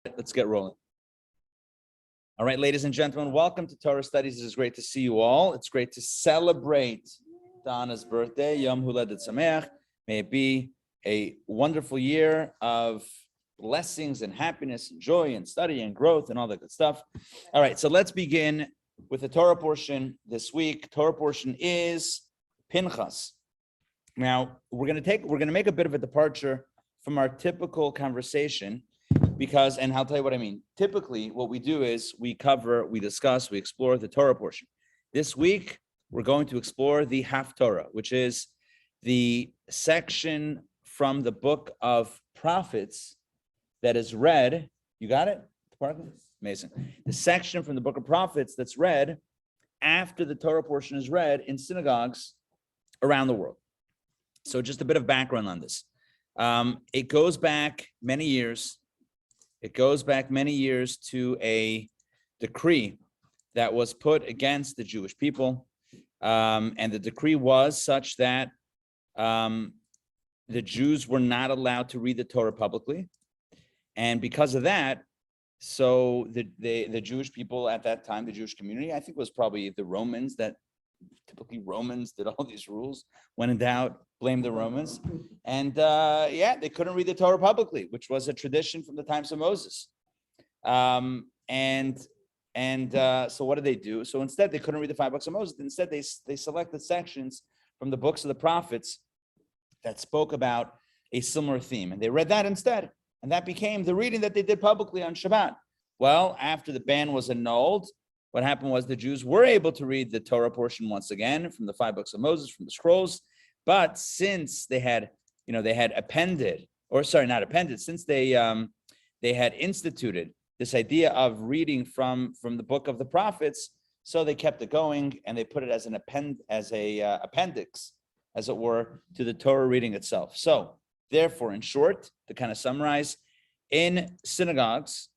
Let's get rolling. All right, ladies and gentlemen, welcome to Torah Studies. It is great to see you all. It's great to celebrate Donna's birthday, Yom Huledet Sameach. May it be a wonderful year of blessings and happiness and joy and study and growth and all that good stuff. All right, so let's begin with the Torah portion this week. Torah portion is Pinchas. Now, we're going to make a bit of a departure from our typical conversation because, and I'll tell you what I mean. Typically, what we do is we discuss, we explore the Torah portion. This week, we're going to explore the haftarah, which is the section from the book of prophets that is read. You got it? Amazing. The section from the book of prophets that's read after the Torah portion is read in synagogues around the world. So just a bit of background on this. It goes back many years. It goes back many years to a decree that was put against the Jewish people. And the decree was such that the Jews were not allowed to read the Torah publicly. And because of that, so the Jewish people at that time, the Jewish community, I think was probably the Romans that typically Romans did all these rules. When in doubt, blame the Romans. And they couldn't read the Torah publicly, which was a tradition from the times of Moses. So what did they do? So instead, they couldn't read the 5 books of Moses. Instead, they selected sections from the books of the prophets that spoke about a similar theme. And they read that instead. And that became the reading that they did publicly on Shabbat. Well, after the ban was annulled, what happened was the Jews were able to read the Torah portion once again from the 5 books of Moses, from the scrolls. But since they had, since they had instituted this idea of reading from the book of the prophets, so they kept it going and they put it as an appendix, as it were, to the Torah reading itself. So, therefore, in short, to kind of summarize, in synagogues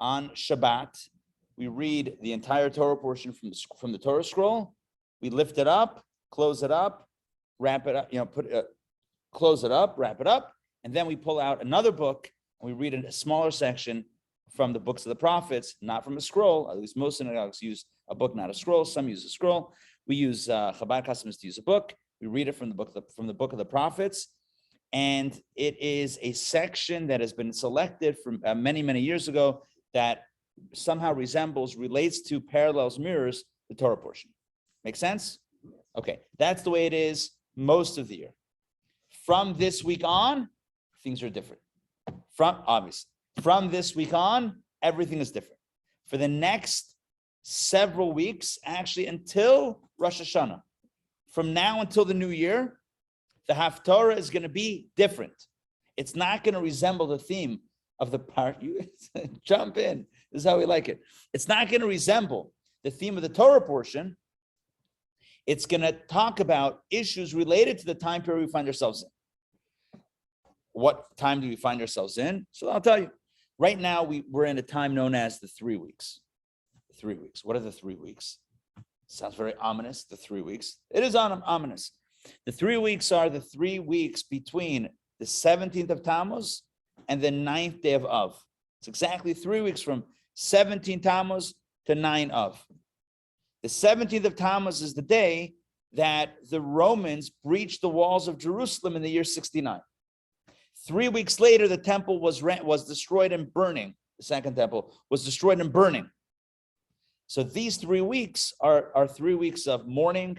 on Shabbat, we read the entire Torah portion from the Torah scroll. We lift it up, close it up, wrap it up, close it up, wrap it up, and then we pull out another book and we read a smaller section from the books of the prophets, not from a scroll. At least most synagogues use a book, not a scroll. Some use a scroll. We use Chabad customs to use a book. We read it from the book of the prophets, and it is a section that has been selected from many, many years ago that somehow relates to, parallels, mirrors the Torah portion. Make sense? Okay, that's the way it is most of the year. From this week on, things are different. From this week on, everything is different. For the next several weeks, actually until Rosh Hashanah, from now until the new year, the haftarah is going to be different. It's not going to resemble the theme of the part. You jump in. This is how we like it. It's not going to resemble the theme of the Torah portion. It's going to talk about issues related to the time period we find ourselves in. What time do we find ourselves in? So I'll tell you. Right now, we're in a time known as the 3 weeks. The 3 weeks. What are the 3 weeks? Sounds very ominous, the 3 weeks. It is ominous. The 3 weeks are the 3 weeks between the 17th of Tammuz and the 9th day of Av. It's exactly 3 weeks from 17 Tammuz to 9 Av. The 17th of Tammuz is the day that the Romans breached the walls of Jerusalem in the year 69. 3 weeks later, the temple was destroyed and burning. The second temple was destroyed and burning. So these 3 weeks are 3 weeks of mourning,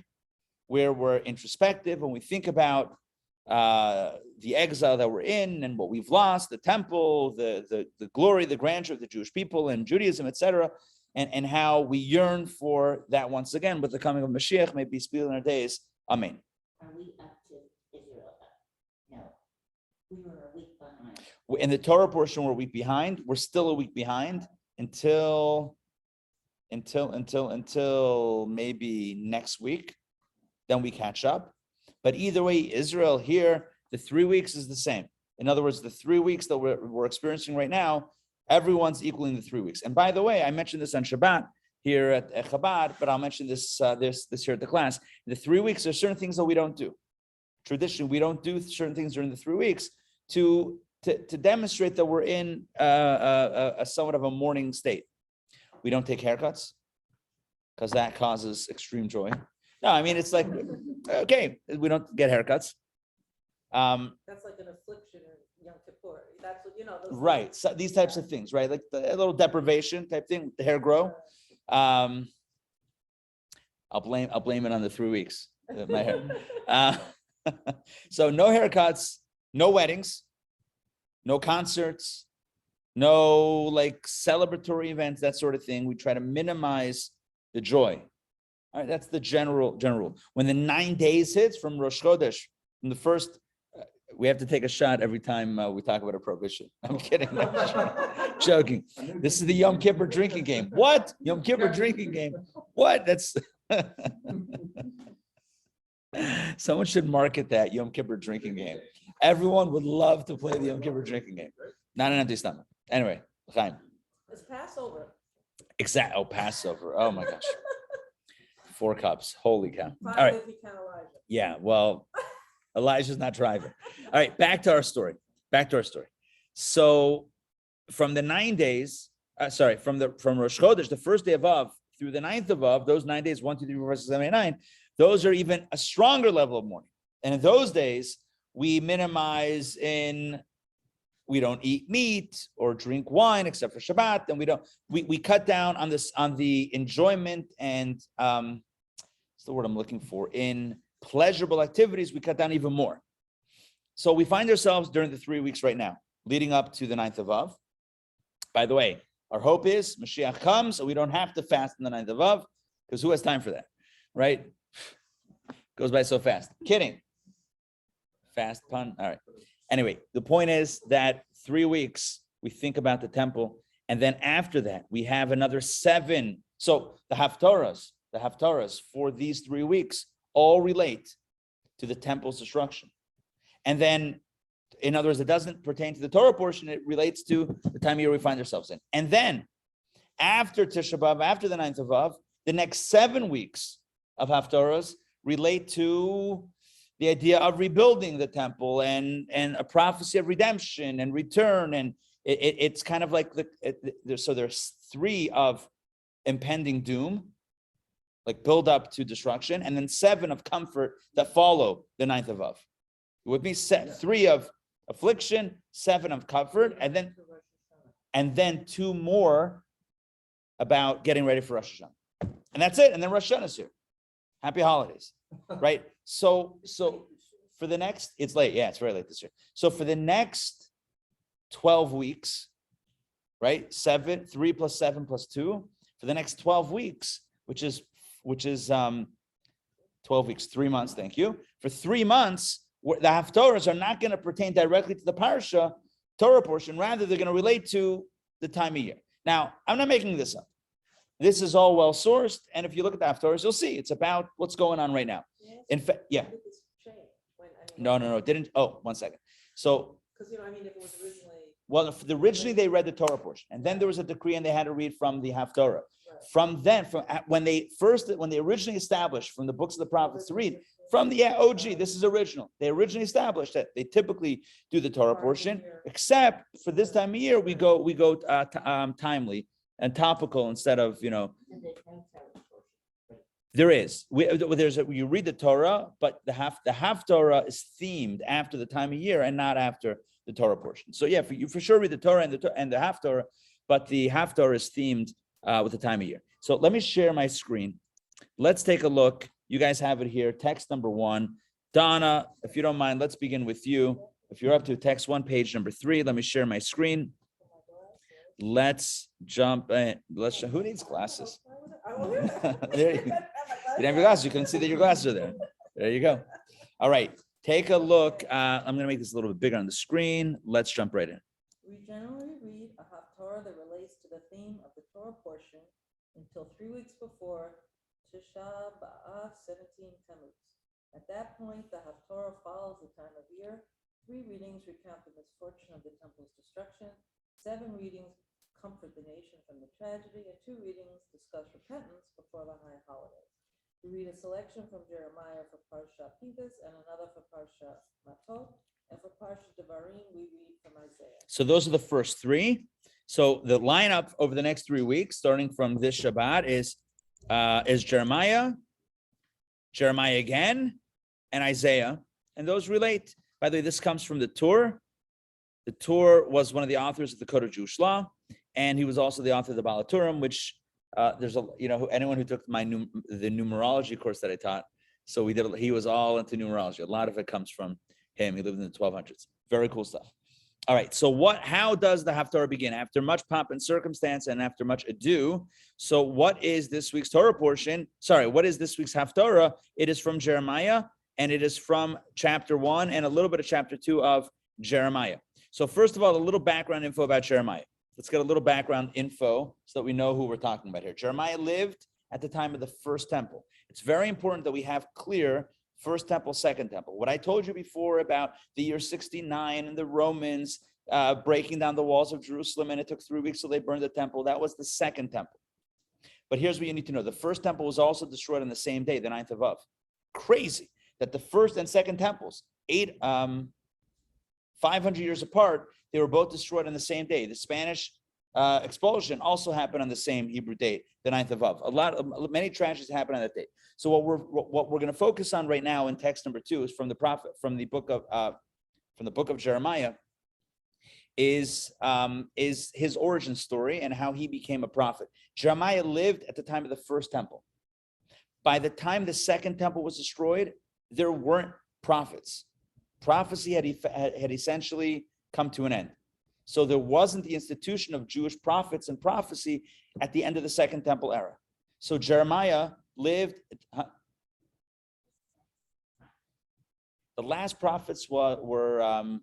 where we're introspective and we think about the exile that we're in and what we've lost, the temple, the glory, the grandeur of the Jewish people and Judaism, etc., and how we yearn for that once again with the coming of Mashiach. May peace be in our days. Amen. Are we up to Israel? No, we were a week behind. In the Torah portion, we're a week behind. We're still a week behind until maybe next week. Then we catch up. But either way, Israel here, the 3 weeks is the same. In other words, the 3 weeks that we're experiencing right now, everyone's equaling the 3 weeks. And by the way, I mentioned this on Shabbat here at Chabad, but I'll mention this here at the class. In the 3 weeks, there's certain things that we don't do. Traditionally, we don't do certain things during the 3 weeks to to demonstrate that we're in a somewhat of a mourning state. We don't take haircuts because that causes extreme joy. No, I mean, it's like, okay, we don't get haircuts. That's like an affliction in Yom Kippur. That's what, those Right. things. So these types of things, right? Like a little deprivation type thing, the hair grow. I'll blame it on the 3 weeks. My hair. So no haircuts, no weddings, no concerts, no like celebratory events, that sort of thing. We try to minimize the joy. All right, that's the general rule. When the 9 days hits from Rosh Chodesh, from the first, we have to take a shot every time we talk about a prohibition. I'm kidding. I'm joking. This is the Yom Kippur drinking game. What? Yom Kippur drinking game? What? That's someone should market that Yom Kippur drinking game. Everyone would love to play the Yom Kippur drinking game. Not an empty stomach. Anyway, Chaim. It's Passover. Exact. Oh, Passover. Oh my gosh. 4 cups. Holy cow. All 5 right. if you count Elijah. Yeah. Well, Elijah's not driving. All right. Back to our story. So from the 9 days, from Rosh Chodesh, the first day of Av through the 9th of Av, those 9 days, 1, 2, 3, 4, 5, 6, 7, 8, 9, those are even a stronger level of mourning. And in those days, we minimize we don't eat meat or drink wine except for Shabbat, and we cut down on the enjoyment and what's the word I'm looking for, in pleasurable activities. We cut down even more. So we find ourselves during the 3 weeks right now, leading up to the 9th of Av. By the way, our hope is Mashiach comes, so we don't have to fast on the 9th of Av, because who has time for that, right? Goes by so fast. Kidding. Fast pun. All right. Anyway, the point is that 3 weeks, we think about the temple. And then after that, we have another 7. So the haftarahs for these 3 weeks all relate to the temple's destruction. And then, in other words, it doesn't pertain to the Torah portion. It relates to the time of year we find ourselves in. And then after Tisha B'Av, after the 9th of Av, the next 7 weeks of haftarahs relate to the idea of rebuilding the temple and a prophecy of redemption and return. And it's kind of like so there's 3 of impending doom, like build up to destruction, and then 7 of comfort that follow the 9th of Av. It would be 3 of affliction, 7 of comfort, and then 2 more about getting ready for Rosh Hashanah. And that's it. And then Rosh Hashanah is here. Happy holidays, right? So for the next, it's late. Yeah, it's very late this year. So for the next 12 weeks, right? 3 plus 7 plus 2 for the next 12 weeks, which is 12 weeks, 3 months. Thank you. For 3 months, the haftarahs are not going to pertain directly to the parsha Torah portion. Rather, they're going to relate to the time of year. Now, I'm not making this up. This is all well sourced, and if you look at the haftarahs, you'll see it's about what's going on right now. In fact, yeah. No, it didn't. Oh, 1 second. So, because if it was originally. Well, originally they read the Torah portion, and then there was a decree, and they had to read from the haftarah. From when they originally established from the books of the prophets to read from the OG, this is original. They originally established that they typically do the Torah portion, except for this time of year we go timely and topical instead of There is. You read the Torah, but the haftarah is themed after the time of year and not after the Torah portion. So yeah, you for sure read the Torah and the haftarah, but the haftarah is themed with the time of year. So let me share my screen. Let's take a look. You guys have it here. Text number 1. Donna, if you don't mind, let's begin with you. If you're up to text 1, page number 3, let me share my screen. Let's jump. Who needs glasses? There you go. You have your glasses. You can see that your glasses are there. There you go. All right. Take a look. I'm going to make this a little bit bigger on the screen. Let's jump right in. We generally read a haftarah that relates to the theme of the Torah portion until 3 weeks before Tisha B'Av 17 Tammuz. At that point, the haftarah follows the time of year. 3 readings recount the misfortune of the temple's destruction. 7 readings comfort the nation from the tragedy, and 2 readings discuss repentance before the high holidays. We read a selection from Jeremiah for Parsha Pinchas and another for Parsha Matot, And for Parsha Devarim, we read from Isaiah. So those are the first three. So the lineup over the next 3 weeks, starting from this Shabbat, is Jeremiah, Jeremiah again, and Isaiah. And those relate. By the way, this comes from the Torah. The Torah was one of the authors of the Code of Jewish Law, and he was also the author of the Baal HaTurim, which there's anyone who took the numerology course that I taught. So he was all into numerology. A lot of it comes from him. He lived in the 1200s. Very cool stuff. All right. So how does the haftarah begin? After much pomp and circumstance and after much ado. So what is this week's Torah portion? Sorry, what is this week's haftarah? It is from Jeremiah, and it is from chapter 1 and a little bit of chapter 2 of Jeremiah. So first of all, a little background info about Jeremiah. Let's get a little background info so that we know who we're talking about here. Jeremiah lived at the time of the first temple. It's very important that we have clear first temple, second temple. What I told you before about the year 69 and the Romans breaking down the walls of Jerusalem, and it took 3 weeks till they burned the temple, that was the second temple. But here's what you need to know. The first temple was also destroyed on the same day, the 9th of Av. Crazy that the first and second temples, 500 years apart, they were both destroyed on the same day. The Spanish expulsion also happened on the same Hebrew date, the 9th of Av. Many tragedies happened on that date. So what we're going to focus on right now in text number 2 is from the book of Jeremiah, is his origin story and how he became a prophet. Jeremiah lived at the time of the first temple. By the time the second temple was destroyed, there weren't prophets. Prophecy had essentially come to an end. So there wasn't the institution of Jewish prophets and prophecy at the end of the second temple era. So Jeremiah lived. The last prophets were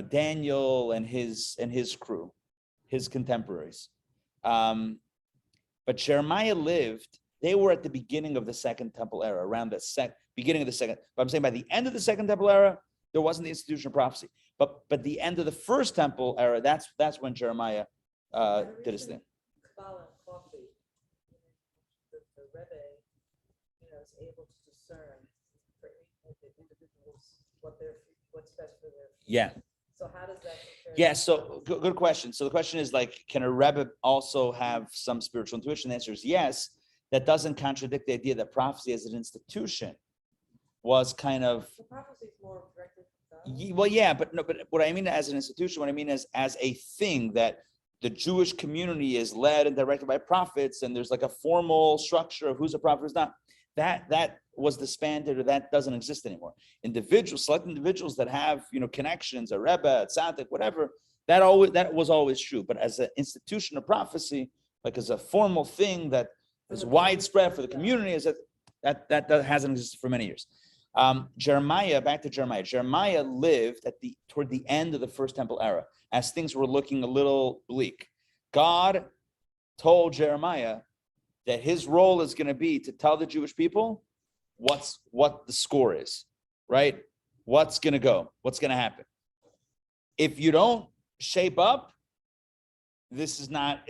Daniel and his crew, his contemporaries. But Jeremiah lived. They were at the beginning of the second temple era, around the beginning of the second. But I'm saying by the end of the second temple era, there wasn't the institution of prophecy. But the end of the first temple era, that's when Jeremiah did his thing. Kabbalah and coffee, the Rabbi, is able to discern for individuals what's best for their. Yeah. So how does that compare? Yeah. So good question. So the question is can a Rebbe also have some spiritual intuition? The answer is yes. That doesn't contradict the idea that prophecy as an institution was kind of. The prophecy is more directed from God. Well, yeah, but what I mean as an institution, what I mean is as a thing that the Jewish community is led and directed by prophets, and there's like a formal structure of who's a prophet, who's not. That was disbanded, or that doesn't exist anymore. Select individuals that have connections, a Rebbe, a tzaddik, whatever. That was always true. But as an institution of prophecy, like as a formal thing that is widespread for the community, is that hasn't existed for many years. Jeremiah, back to Jeremiah. Jeremiah lived toward the end of the first temple era, as things were looking a little bleak. God told Jeremiah that his role is going to be to tell the Jewish people what the score is, right? What's going to go? What's going to happen? If you don't shape up, this is not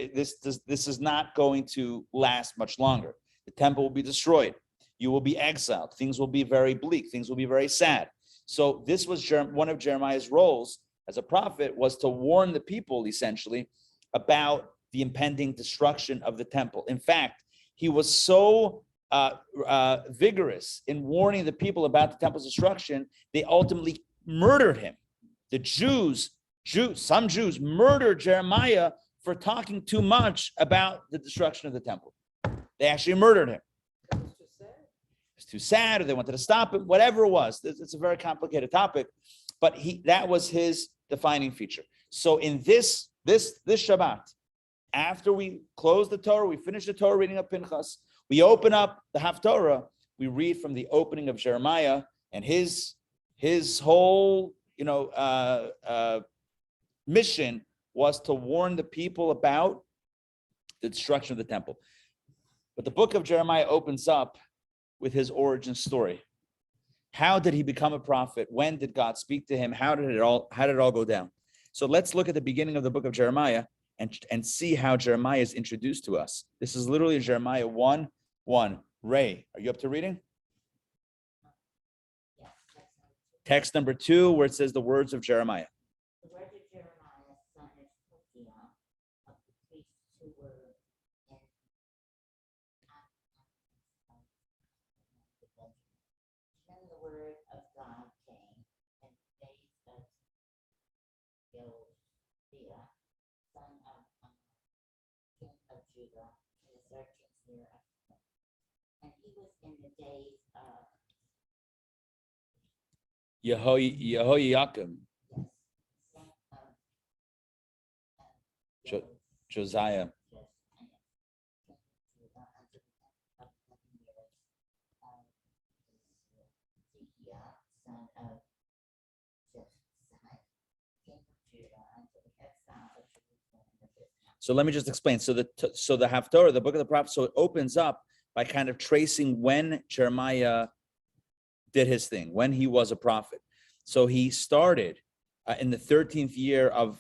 going to last much longer. The temple will be destroyed. You will be exiled. Things will be very bleak. Things will be very sad. So this was one of Jeremiah's roles as a prophet, was to warn the people essentially about the impending destruction of the temple. In fact, he was so vigorous in warning the people about the temple's destruction, they ultimately murdered him. The some Jews murdered Jeremiah for talking too much about the destruction of the temple. They actually murdered him. It was too sad. It was too sad, or they wanted to stop it, whatever it was. It's a very complicated topic, but that was his defining feature. So in this Shabbat, after we close the Torah, we finish the Torah reading of Pinchas, we open up the haftarah, we read from the opening of Jeremiah, and his whole mission was to warn the people about the destruction of the temple. But the book of Jeremiah opens up with his origin story. How did he become a prophet? When did God speak to him? How did it all go down? So let's look at the beginning of the book of Jeremiah and see how Jeremiah is introduced to us. This is literally Jeremiah 1:1. Ray, are you up to reading? Text number 2, where it says the words of Jeremiah. The words of Jeremiah, son of Hilkiah, of the priests who were in then the word of God came in the days of Josiah, son of king of Judah, in the 13th year of him. And he was in the days of Yehoiakim, yes, son of Jo- Josiah. So let me just explain. So the haftarah, the book of the prophets, so it opens up by kind of tracing when Jeremiah did his thing, when he was a prophet. So he started in the 13th year of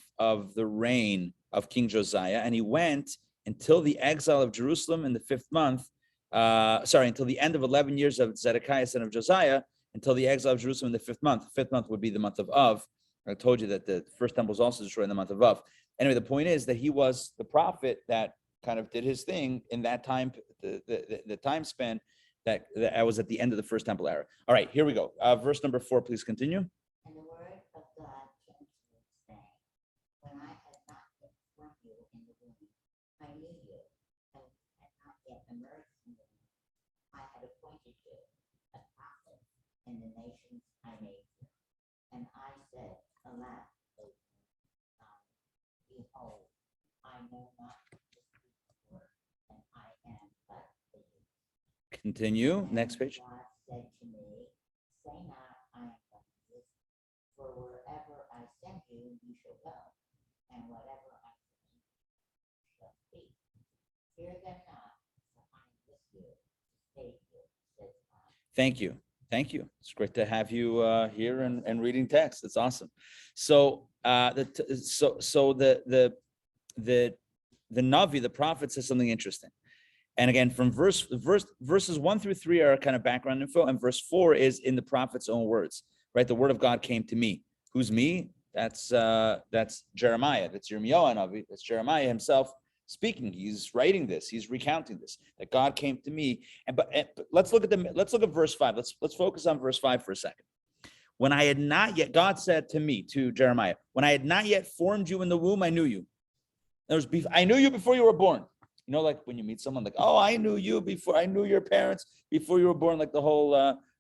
the reign of King Josiah, and he went until the exile of Jerusalem in the 5th month, until the end of 11 years of Zedekiah, son of Josiah, until the exile of Jerusalem in the 5th month. The 5th month would be the month of Av. I told you that the first temple was also destroyed in the month of Av. Anyway, the point is that he was the prophet that kind of did his thing in that time, the time span that was at the end of the first temple era. All right, here we go. Verse number 4, please continue. And the word of God came to me, saying, when I had not yet formed you in the womb, I knew you, and had not yet emerged from the womb. I had appointed you a prophet in the nations I made you. And I said, alas, behold, I know not to speak the word, and I am but a youth. Continue. Next page. God said to me, say not, I am but a youth, for wherever I send you, you shall go, and whatever I say, you shall speak. Fear them not, for I am with you to save you, says God. Thank you. Thank you. It's great to have you here and reading text. It's awesome. So the Navi, the prophet, says something interesting. And again, from verses 1 through 3 are kind of background info, and verse 4 is in the prophet's own words, right? The word of God came to me. Who's me? That's Jeremiah. That's Yirmiyahu Navi. That's Jeremiah himself speaking. He's writing this. He's recounting this. That God came to me. But let's look at verse 5. Let's focus on verse 5 for a second. When I had not yet, God said to me, to Jeremiah, when I had not yet formed you in the womb, I knew you. I knew you before you were born. You know, like when you meet someone, like, oh, I knew you before, I knew your parents before you were born, like the whole,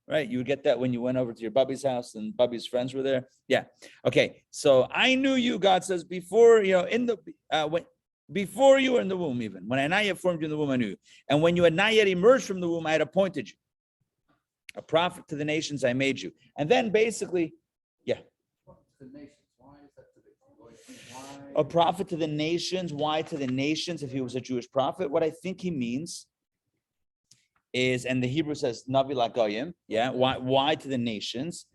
right? You would get that when you went over to your Bubby's house and Bubby's friends were there. Yeah. Okay. So I knew you, God says, before, before you were in the womb, even when I had not yet formed you in the womb, I knew you. And when you had not yet emerged from the womb, I had appointed you. A prophet to the nations, I made you. And then basically, yeah. The nations. Why is that to the why? A prophet to the nations. Why to the nations if he was a Jewish prophet? What I think he means is, and the Hebrew says, Navi Lagoyim, yeah, why to the nations?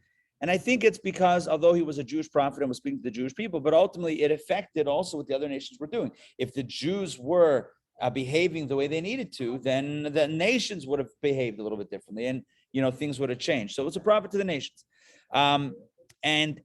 And I think it's because although he was a Jewish prophet and was speaking to the Jewish people, but ultimately it affected also what the other nations were doing. If the Jews were behaving the way they needed to, then the nations would have behaved a little bit differently, and things would have changed. So it's a prophet to the nations. And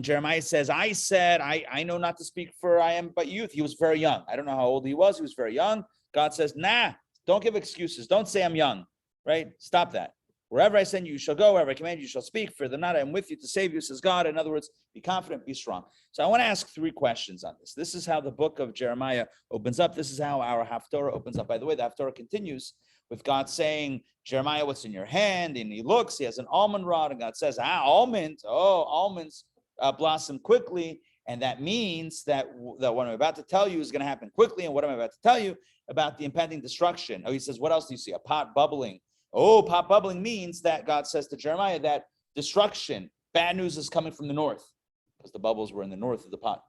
Jeremiah says, I said, I know not to speak, for I am but youth. He was very young. I don't know how old he was. He was very young. God says, nah, don't give excuses. Don't say I'm young, right? Stop that. Wherever I send you, you shall go. Wherever I command you, you shall speak. Fear them not, I am with you to save you, says God. In other words, be confident, be strong. So I want to ask 3 questions on this. This is how the book of Jeremiah opens up. This is how our haftarah opens up. By the way, the haftarah continues with God saying, Jeremiah, what's in your hand? And he looks, he has an almond rod, and God says, almonds blossom quickly. And that means that what I'm about to tell you is going to happen quickly. And what I'm about to tell you about the impending destruction. Oh, he says, what else do you see? A pot bubbling. Oh, pot bubbling means that God says to Jeremiah that destruction, bad news is coming from the north, because the bubbles were in the north of the pot,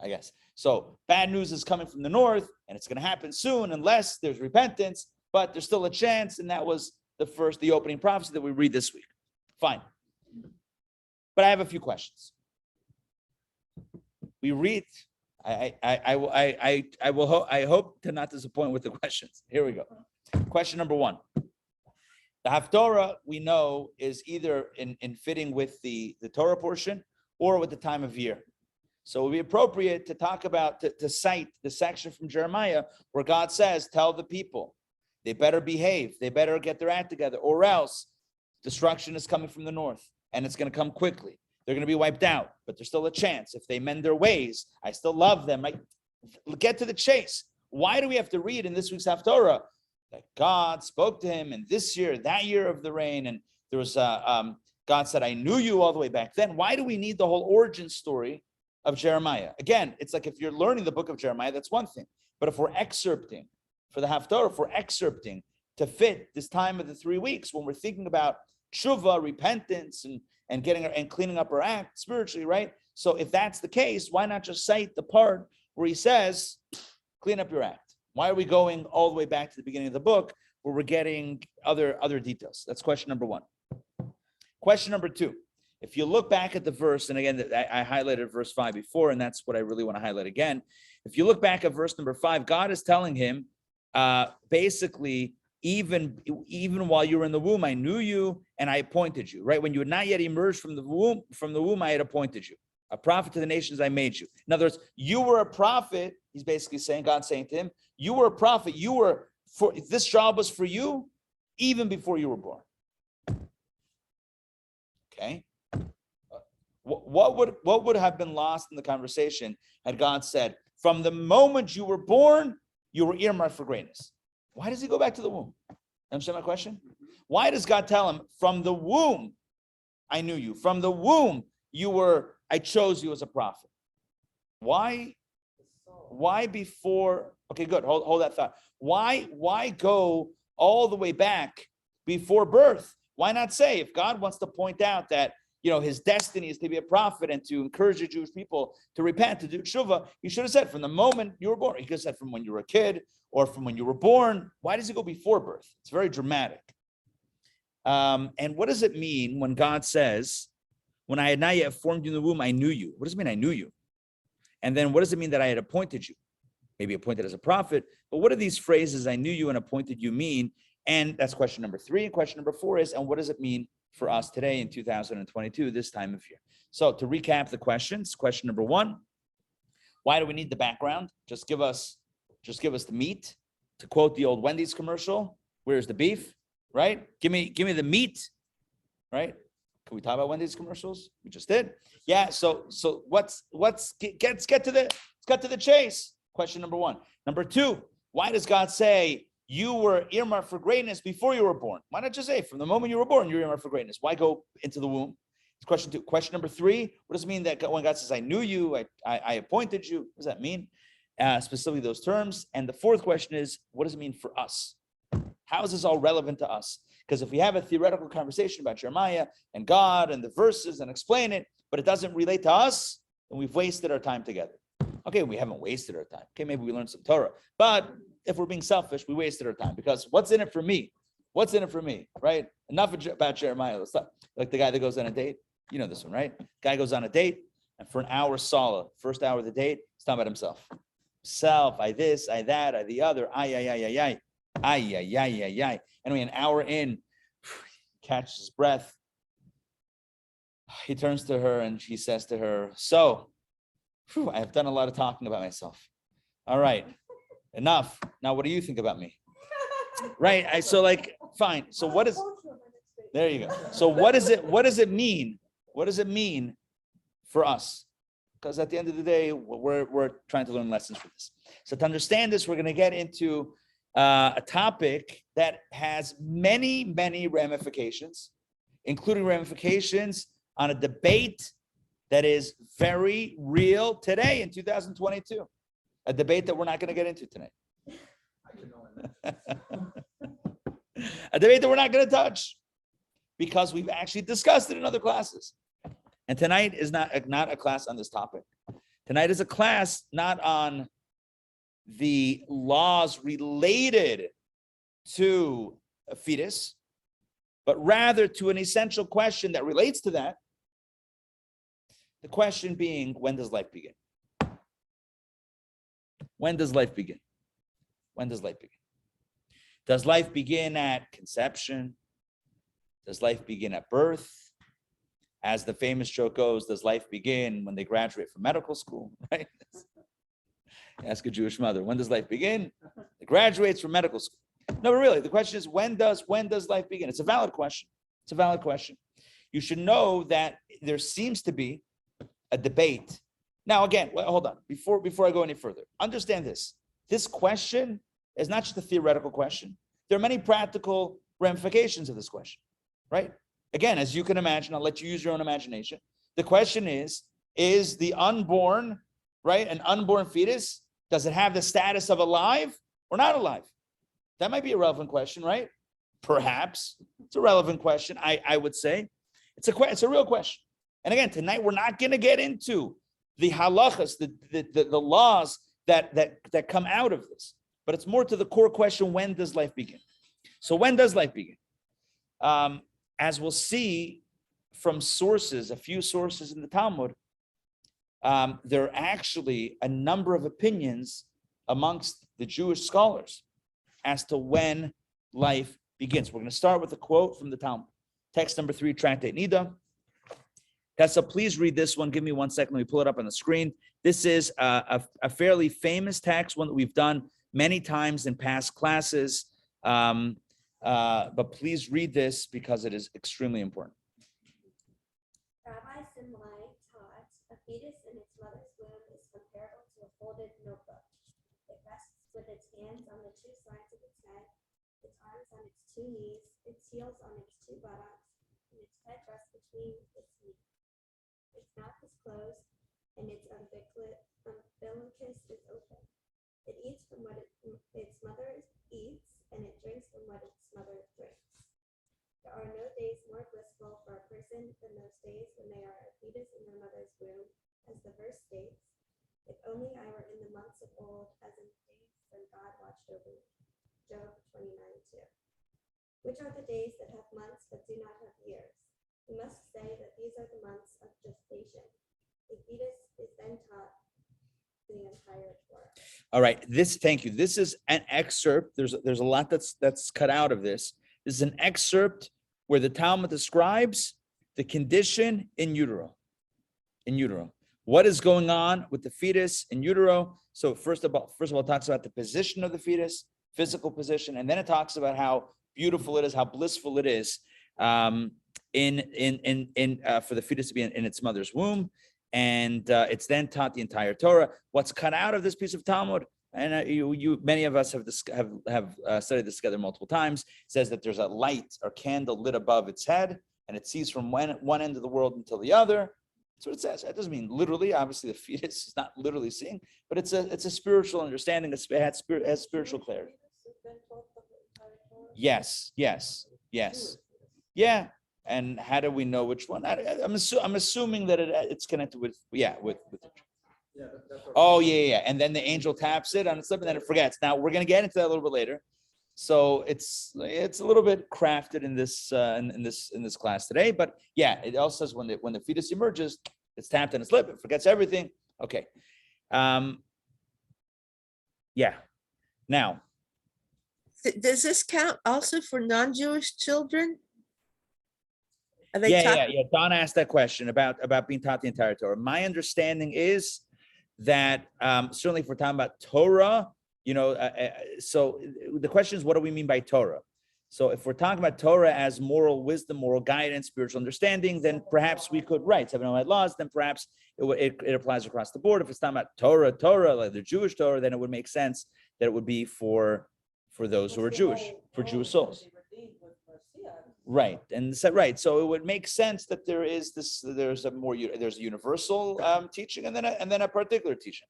I guess. So bad news is coming from the north, and it's going to happen soon unless there's repentance, but there's still a chance. And that was the opening prophecy that we read this week. Fine. But I have a few questions. We read, I hope to not disappoint with the questions. Here we go. Question number 1. The haftarah, we know, is either in fitting with the Torah portion or with the time of year. So it would be appropriate to talk about, to cite the section from Jeremiah where God says, tell the people, they better behave, they better get their act together, or else destruction is coming from the north, and it's going to come quickly. They're going to be wiped out, but there's still a chance. If they mend their ways, I still love them. Get to the chase. Why do we have to read in this week's haftarah that God spoke to him in this year, that year of the rain, and there was God said, I knew you all the way back then. Why do we need the whole origin story of Jeremiah? Again, it's like if you're learning the book of Jeremiah, that's one thing. But if we're excerpting for the haftarah, if we're excerpting to fit this time of the 3 weeks, when we're thinking about tshuva, repentance, and getting and cleaning up our act spiritually, right? So if that's the case, why not just cite the part where he says, clean up your act? Why are we going all the way back to the beginning of the book where we're getting other details? That's question number one. Question number two, if you look back at the verse, and again, I highlighted verse 5 before, and that's what I really want to highlight again. If you look back at verse number 5, God is telling him, basically, even while you were in the womb, I knew you and I appointed you, right? When you had not yet emerged from the womb, I had appointed you. A prophet to the nations, I made you. In other words, you were a prophet. He's basically saying, God saying to him, you were a prophet. This job was for you even before you were born. Okay. What would have been lost in the conversation had God said, from the moment you were born, you were earmarked for greatness? Why does he go back to the womb? Understand my question? Why does God tell him, from the womb, I knew you. From the womb, I chose you as a prophet. Why before? Okay, good. Hold that thought. Why go all the way back before birth? Why not say, if God wants to point out that, his destiny is to be a prophet and to encourage the Jewish people to repent, to do tshuva, he should have said from the moment you were born. He could have said from when you were a kid or from when you were born. Why does he go before birth? It's very dramatic. And what does it mean when God says, when I had not yet formed you in the womb, I knew you? What does it mean, I knew you? And then what does it mean that I had appointed you? Maybe appointed as a prophet. But what do these phrases, I knew you and appointed you, mean? And that's question number 3. And question number 4 is, and what does it mean for us today in 2022, this time of year? So to recap the questions, question number 1, why do we need the background? Just give us the meat. To quote the old Wendy's commercial, where's the beef, right? Give me the meat, right? Can we talk about Wendy's commercials? We just did. Yeah. So let's get to the chase. Question number 1. Number 2, why does God say you were earmarked for greatness before you were born? Why not just say from the moment you were born, you're earmarked for greatness? Why go into the womb? It's question 2. Question number 3, what does it mean that when God says, I knew you, I appointed you? What does that mean? Specifically those terms. And the 4th question is, what does it mean for us? How is this all relevant to us? Because if we have a theoretical conversation about Jeremiah and God and the verses and explain it, but it doesn't relate to us, then we've wasted our time together. Okay, we haven't wasted our time. Okay, maybe we learned some Torah. But if we're being selfish, we wasted our time, because what's in it for me? What's in it for me, right? Enough about Jeremiah. Let's talk. Like the guy that goes on a date. You know this one, right? Guy goes on a date, and for an hour solid, first hour of the date, he's talking about himself. Self, I this, I that, I the other, I. Anyway, an hour in, he catches his breath. He turns to her and he says to her, so, I have done a lot of talking about myself. All right, enough. Now, what do you think about me? Right? Fine. So what is, there you go. So what does it mean? What does it mean for us? Because at the end of the day, we're trying to learn lessons from this. So to understand this, we're going to get into a topic that has many, many ramifications, including ramifications on a debate that is very real today in 2022, a debate that we're not going to get into tonight. A debate that we're not going to touch because we've actually discussed it in other classes. And tonight is not a class on this topic. Tonight is a class not on the laws related to a fetus, but rather to an essential question that relates to that. The question being, when does life begin? When does life begin? When does life begin? Does life begin at conception? Does life begin at birth? As the famous joke goes, does life begin when they graduate from medical school, right? Ask a Jewish mother, when does life begin? It graduates from medical school. No, but really, the question is, when does life begin? It's a valid question. It's a valid question. You should know that there seems to be a debate. Now, again, hold on. Before I go any further, understand this. This question is not just a theoretical question. There are many practical ramifications of this question, right? Again, as you can imagine, I'll let you use your own imagination. The question is the unborn, right, an unborn fetus, does it have the status of alive or not alive? That might be a relevant question, right? Perhaps. It's a relevant question, I would say. It's a real question. And again, tonight we're not going to get into the halachas, the laws that come out of this. But it's more to the core question, when does life begin? So when does life begin? As we'll see from sources, a few sources in the Talmud, there are actually a number of opinions amongst the Jewish scholars as to when life begins. We're going to start with a quote from the Talmud. Text number 3, Tractate Nida. Tessa, please read this one. Give me 1 second. Let me pull it up on the screen. This is a fairly famous text, one that we've done many times in past classes. But please read this because it is extremely important. Rabbi taught a fetus in its mother's womb is comparable to a folded notebook. It rests with its hands on the 2 sides of its head, its arms on its 2 knees, its heels on its 2 buttocks, and its head rests between its knees. Its mouth is closed, and its umbilicus is open. It eats from what its mother eats, and it drinks from what its mother drinks. There are no days more blissful for a person than those days when they are a fetus in their mother's womb, as the verse states, if only I were in the months of old, as in the days when God watched over me. Job 29:2. Which are the days that have months but do not have years? We must say that these are the months of gestation. A fetus is then taught the entire Torah. All right, thank you. This is an excerpt. There's a lot that's cut out of this. This is an excerpt where the Talmud describes the condition in utero. In utero. What is going on with the fetus in utero? So first of all, it talks about the position of the fetus, physical position, and then it talks about how beautiful it is, how blissful it is for the fetus to be in its mother's womb. And it's then taught the entire Torah. What's cut out of this piece of Talmud, and many of us have studied this together multiple times, says that there's a light or candle lit above its head, and it sees from one end of the world until the other. That's what it says. That doesn't mean literally. Obviously, the fetus is not literally seeing, but it's a spiritual understanding. It has spiritual clarity. Yes. Yeah. And how do we know which one? I'm assuming that it's connected with the. Yeah, that's Oh yeah. And then the angel taps it on its lip, and then it forgets. Now we're gonna get into that a little bit later. So it's a little bit crafted in this in this class today. But yeah, it also says when the fetus emerges, it's tapped on its lip, it forgets everything. Okay. Yeah. Now, does this count also for non-Jewish children? Are they yeah. Don asked that question about being taught the entire Torah. My understanding is that certainly if we're talking about Torah, so the question is, what do we mean by Torah? So if we're talking about Torah as moral wisdom, moral guidance, spiritual understanding, then perhaps we could, right, 708 laws, then perhaps it applies across the board. If it's talking about Torah, like the Jewish Torah, then it would make sense that it would be for those who are Jewish, for Jewish souls. Right, and so right, so it would make sense that there's a universal teaching and then a particular teaching.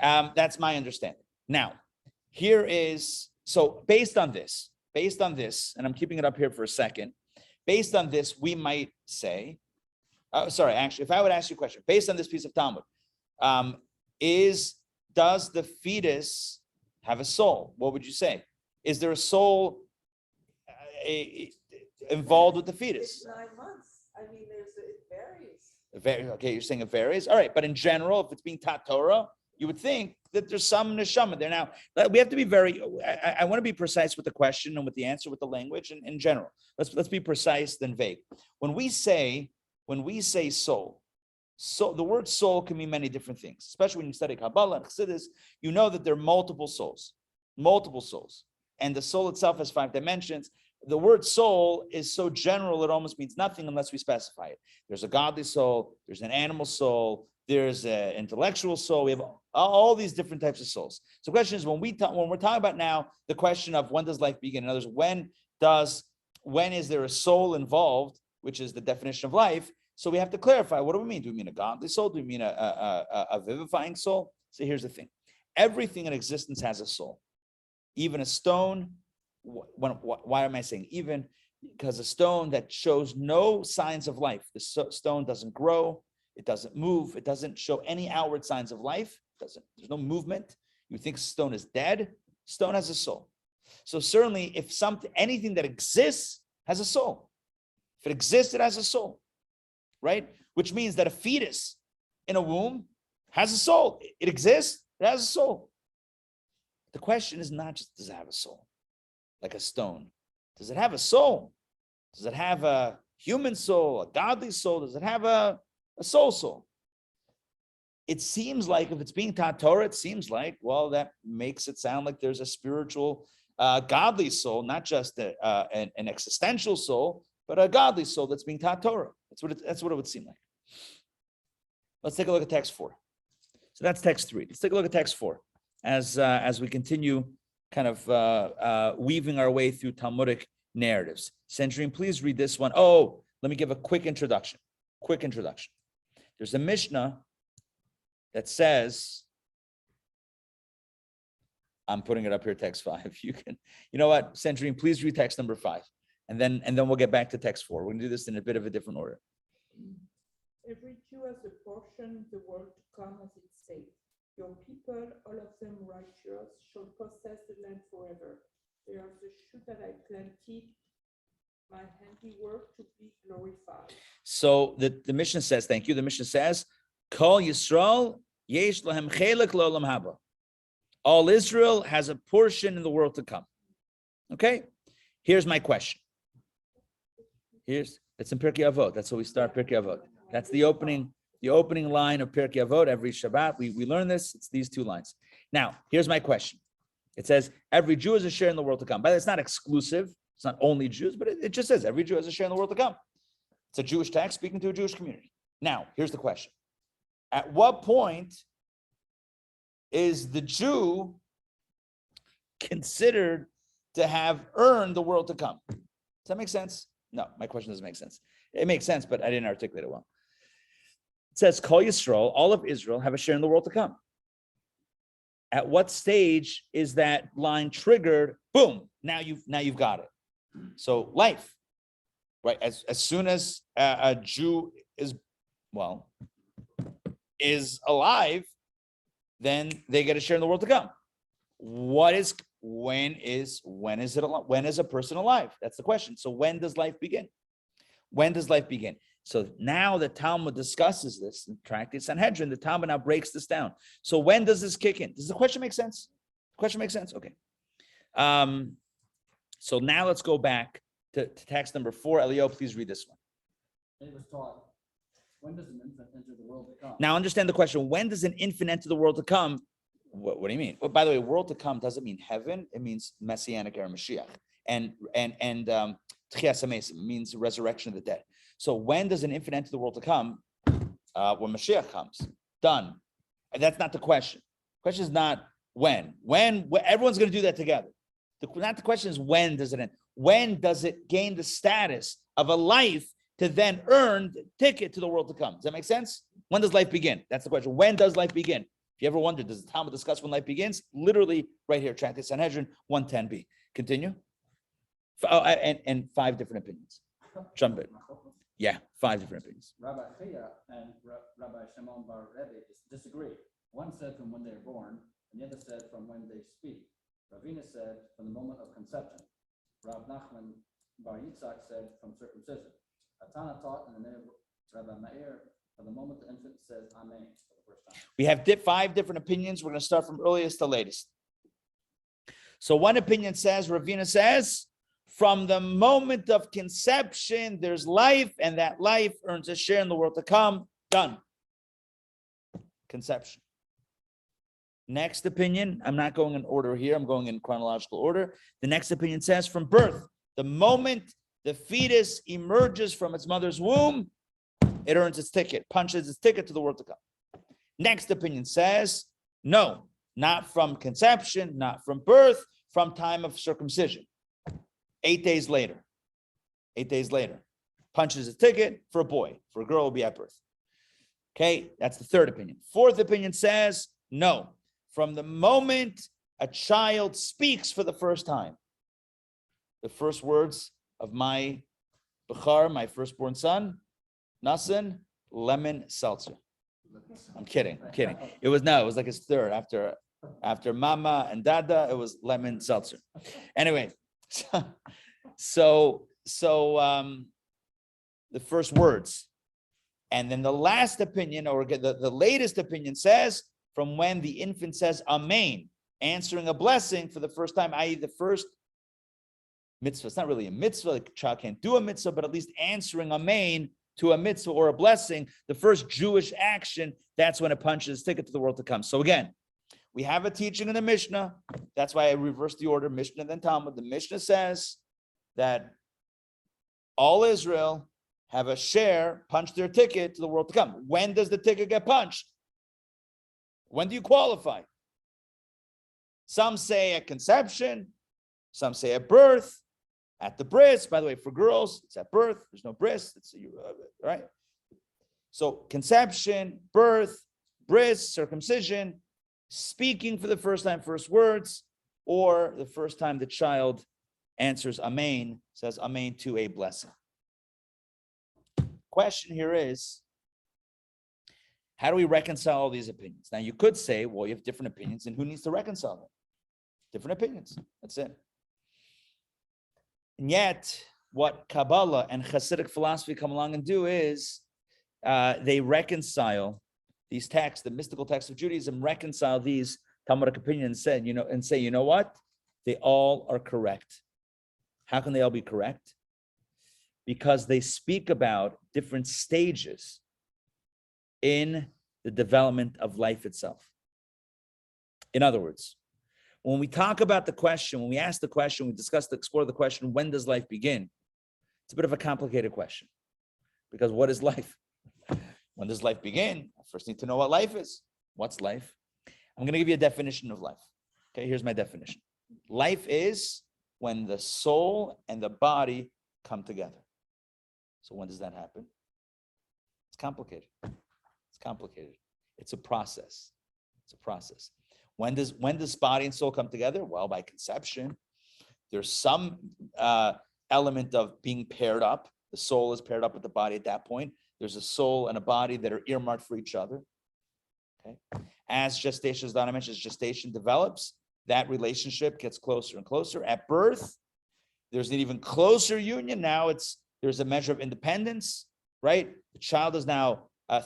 That's my understanding. Now, based on this, and I'm keeping it up here for a second. Based on this, we might say, if I would ask you a question, based on this piece of Talmud, does the fetus have a soul? What would you say? Is there a soul involved with the fetus? It's 9 months. I mean, it varies. Okay, you're saying it varies. All right, but in general, if it's being taught Torah, you would think that there's some neshama there. Now, we have to be very, I want to be precise with the question and with the answer, with the language in general. Let's be precise than vague. When we say soul, so the word soul can mean many different things, especially when you study Kabbalah and Chassidus. You know that there are multiple souls. And the soul itself has 5 dimensions. The word soul is so general, it almost means nothing unless we specify it. There's a godly soul, there's an animal soul, there's an intellectual soul. We have all these different types of souls. So the question is, when we're talking about now the question of when does life begin? In other words, when is there a soul involved, which is the definition of life? So we have to clarify, what do we mean? Do we mean a godly soul? Do we mean a vivifying soul? So here's the thing. Everything in existence has a soul. Even a stone. Why am I saying even? Because a stone that shows no signs of life, the stone doesn't grow, it doesn't move, it doesn't show any outward signs of life, there's no movement. You think stone is dead? Stone has a soul. So certainly if anything that exists has a soul. If it exists, it has a soul, right? Which means that a fetus in a womb has a soul. It exists, it has a soul. The question is not just, does it have a soul? Like a stone. Does it have a soul? Does it have a human soul, a godly soul? Does it have a soul? It seems like if it's being taught Torah, it seems like, well, that makes it sound like there's a spiritual, godly soul, not just an existential soul, but a godly soul that's being taught Torah. That's what it would seem like. Let's take a look at text 4. So that's text 3. Let's take a look at text 4 as we continue kind of weaving our way through Talmudic narratives. Centurion, please read this one. Oh, let me give a quick introduction. There's a Mishnah that says, I'm putting it up here, text 5. You know what, Centurion, please read text number 5. And then we'll get back to text 4. We're gonna do this in a bit of a different order. Every Jew has a portion, the world to come as it says. Your people, all of them righteous, shall possess the land forever. They are the shoot that I planted, my handiwork to be glorified. So the Mishnah says, thank you. The Mishnah says, Kol Yisrael yesh lahem chelek le'olam haba. All Israel has a portion in the world to come. Okay? Here's my question. It's in Pirkei Avot. That's how we start Pirkei Avot. That's the opening line of Pirkei Avot every Shabbat. We learn this. It's these 2 lines. Now, here's my question. It says, every Jew has a share in the world to come. But it's not exclusive. It's not only Jews, but it just says every Jew has a share in the world to come. It's a Jewish text speaking to a Jewish community. Now, here's the question. At what point is the Jew considered to have earned the world to come? Does that make sense? No, my question doesn't make sense. It makes sense, but I didn't articulate it well. It says, Kol Yisrael, all of Israel have a share in the world to come. At what stage is that line triggered? Boom, now you've got it. So life, right? As soon as a Jew is alive, then they get a share in the world to come. When is a person alive? That's the question. So when does life begin? So now the Talmud discusses this in Tractate Sanhedrin. The Talmud now breaks this down. So when does this kick in? Does the question make sense? Okay. So now let's go back to text number 4. Elio, please read this one. He was taught, when does an infant enter the world to come? Now understand the question. When does an infant enter the world to come? What do you mean? Well, by the way, world to come doesn't mean heaven. It means Messianic era Mashiach. And Tchias HaMesim means resurrection of the dead. So when does an infant enter the world to come? When Mashiach comes. Done. And that's not the question. The question is not when. Everyone's going to do that together. The question is when does it end? When does it gain the status of a life to then earn the ticket to the world to come? Does that make sense? When does life begin? That's the question. When does life begin? If you ever wondered, does the Talmud discuss when life begins? Literally right here, Tractate Sanhedrin 110b. Continue. And 5 different opinions. Jump in. Yeah, 5 different opinions. Rabbi Chia and Rabbi Shimon bar Rebbe disagree. One said from when they are born, and the other said from when they speak. Ravina said from the moment of conception. Rav Nachman bar Yitzhak said from circumcision. Atana taught in the name of Rabbi Meir from the moment the infant says Amen for the first time. We have 5 different opinions. We're going to start from earliest to latest. So one opinion says, Ravina says, from the moment of conception, there's life, and that life earns a share in the world to come. Done. Conception. Next opinion, I'm not going in order here, I'm going in chronological order. The next opinion says from birth, the moment the fetus emerges from its mother's womb, it earns its ticket, punches its ticket to the world to come. Next opinion says, no, not from conception, not from birth, from time of circumcision. 8 days later. 8 days later. Punches its ticket for a boy. For a girl, it will be at birth. Okay, that's the third opinion. Fourth opinion says, no, from the moment a child speaks for the first time, the first words of my Bechar, my firstborn son, Nasan, lemon seltzer. I'm kidding. It was like his third after Mama and Dada, it was lemon seltzer. Anyway, so the first words. And then the last opinion, or the latest opinion says, from when the infant says Amen, answering a blessing for the first time, i.e. the first mitzvah. It's not really a mitzvah, like a child can't do a mitzvah, but at least answering Amen to a mitzvah or a blessing, the first Jewish action, that's when it punches its ticket to the world to come. So again, we have a teaching in the Mishnah. That's why I reversed the order, Mishnah then Talmud. The Mishnah says that all Israel have a share, punch their ticket to the world to come. When does the ticket get punched? When do you qualify? Some say at conception, some say at birth, at the bris. By the way, for girls, it's at birth. There's no bris. It's right. So conception, birth, bris, circumcision, speaking for the first time, first words, or the first time the child answers Amen, says Amen to a blessing. Question here is, how do we reconcile all these opinions? Now you could say, well, you have different opinions, and who needs to reconcile them? Different opinions. That's it. And yet, what Kabbalah and Hasidic philosophy come along and do is they reconcile these texts, the mystical texts of Judaism, reconcile these Talmudic opinions and say, you know what? They all are correct. How can they all be correct? Because they speak about different stages in the development of life itself. In other words, when we talk about the question, when we ask the question, we explore the question, when does life begin? It's a bit of a complicated question. Because what is life? When does life begin? I first need to know what life is. What's life? I'm going to give you a definition of life. Okay, here's my definition. Life is when the soul and the body come together. So when does that happen? It's complicated. It's complicated. It's a process. It's a process. When does body and soul come together? Well, by conception. There's some element of being paired up. The soul is paired up with the body at that point. There's a soul and a body that are earmarked for each other. Okay. As gestation, as Donna mentioned, as gestation develops, that relationship gets closer and closer. At birth, there's an even closer union. Now there's a measure of independence, right? The child is now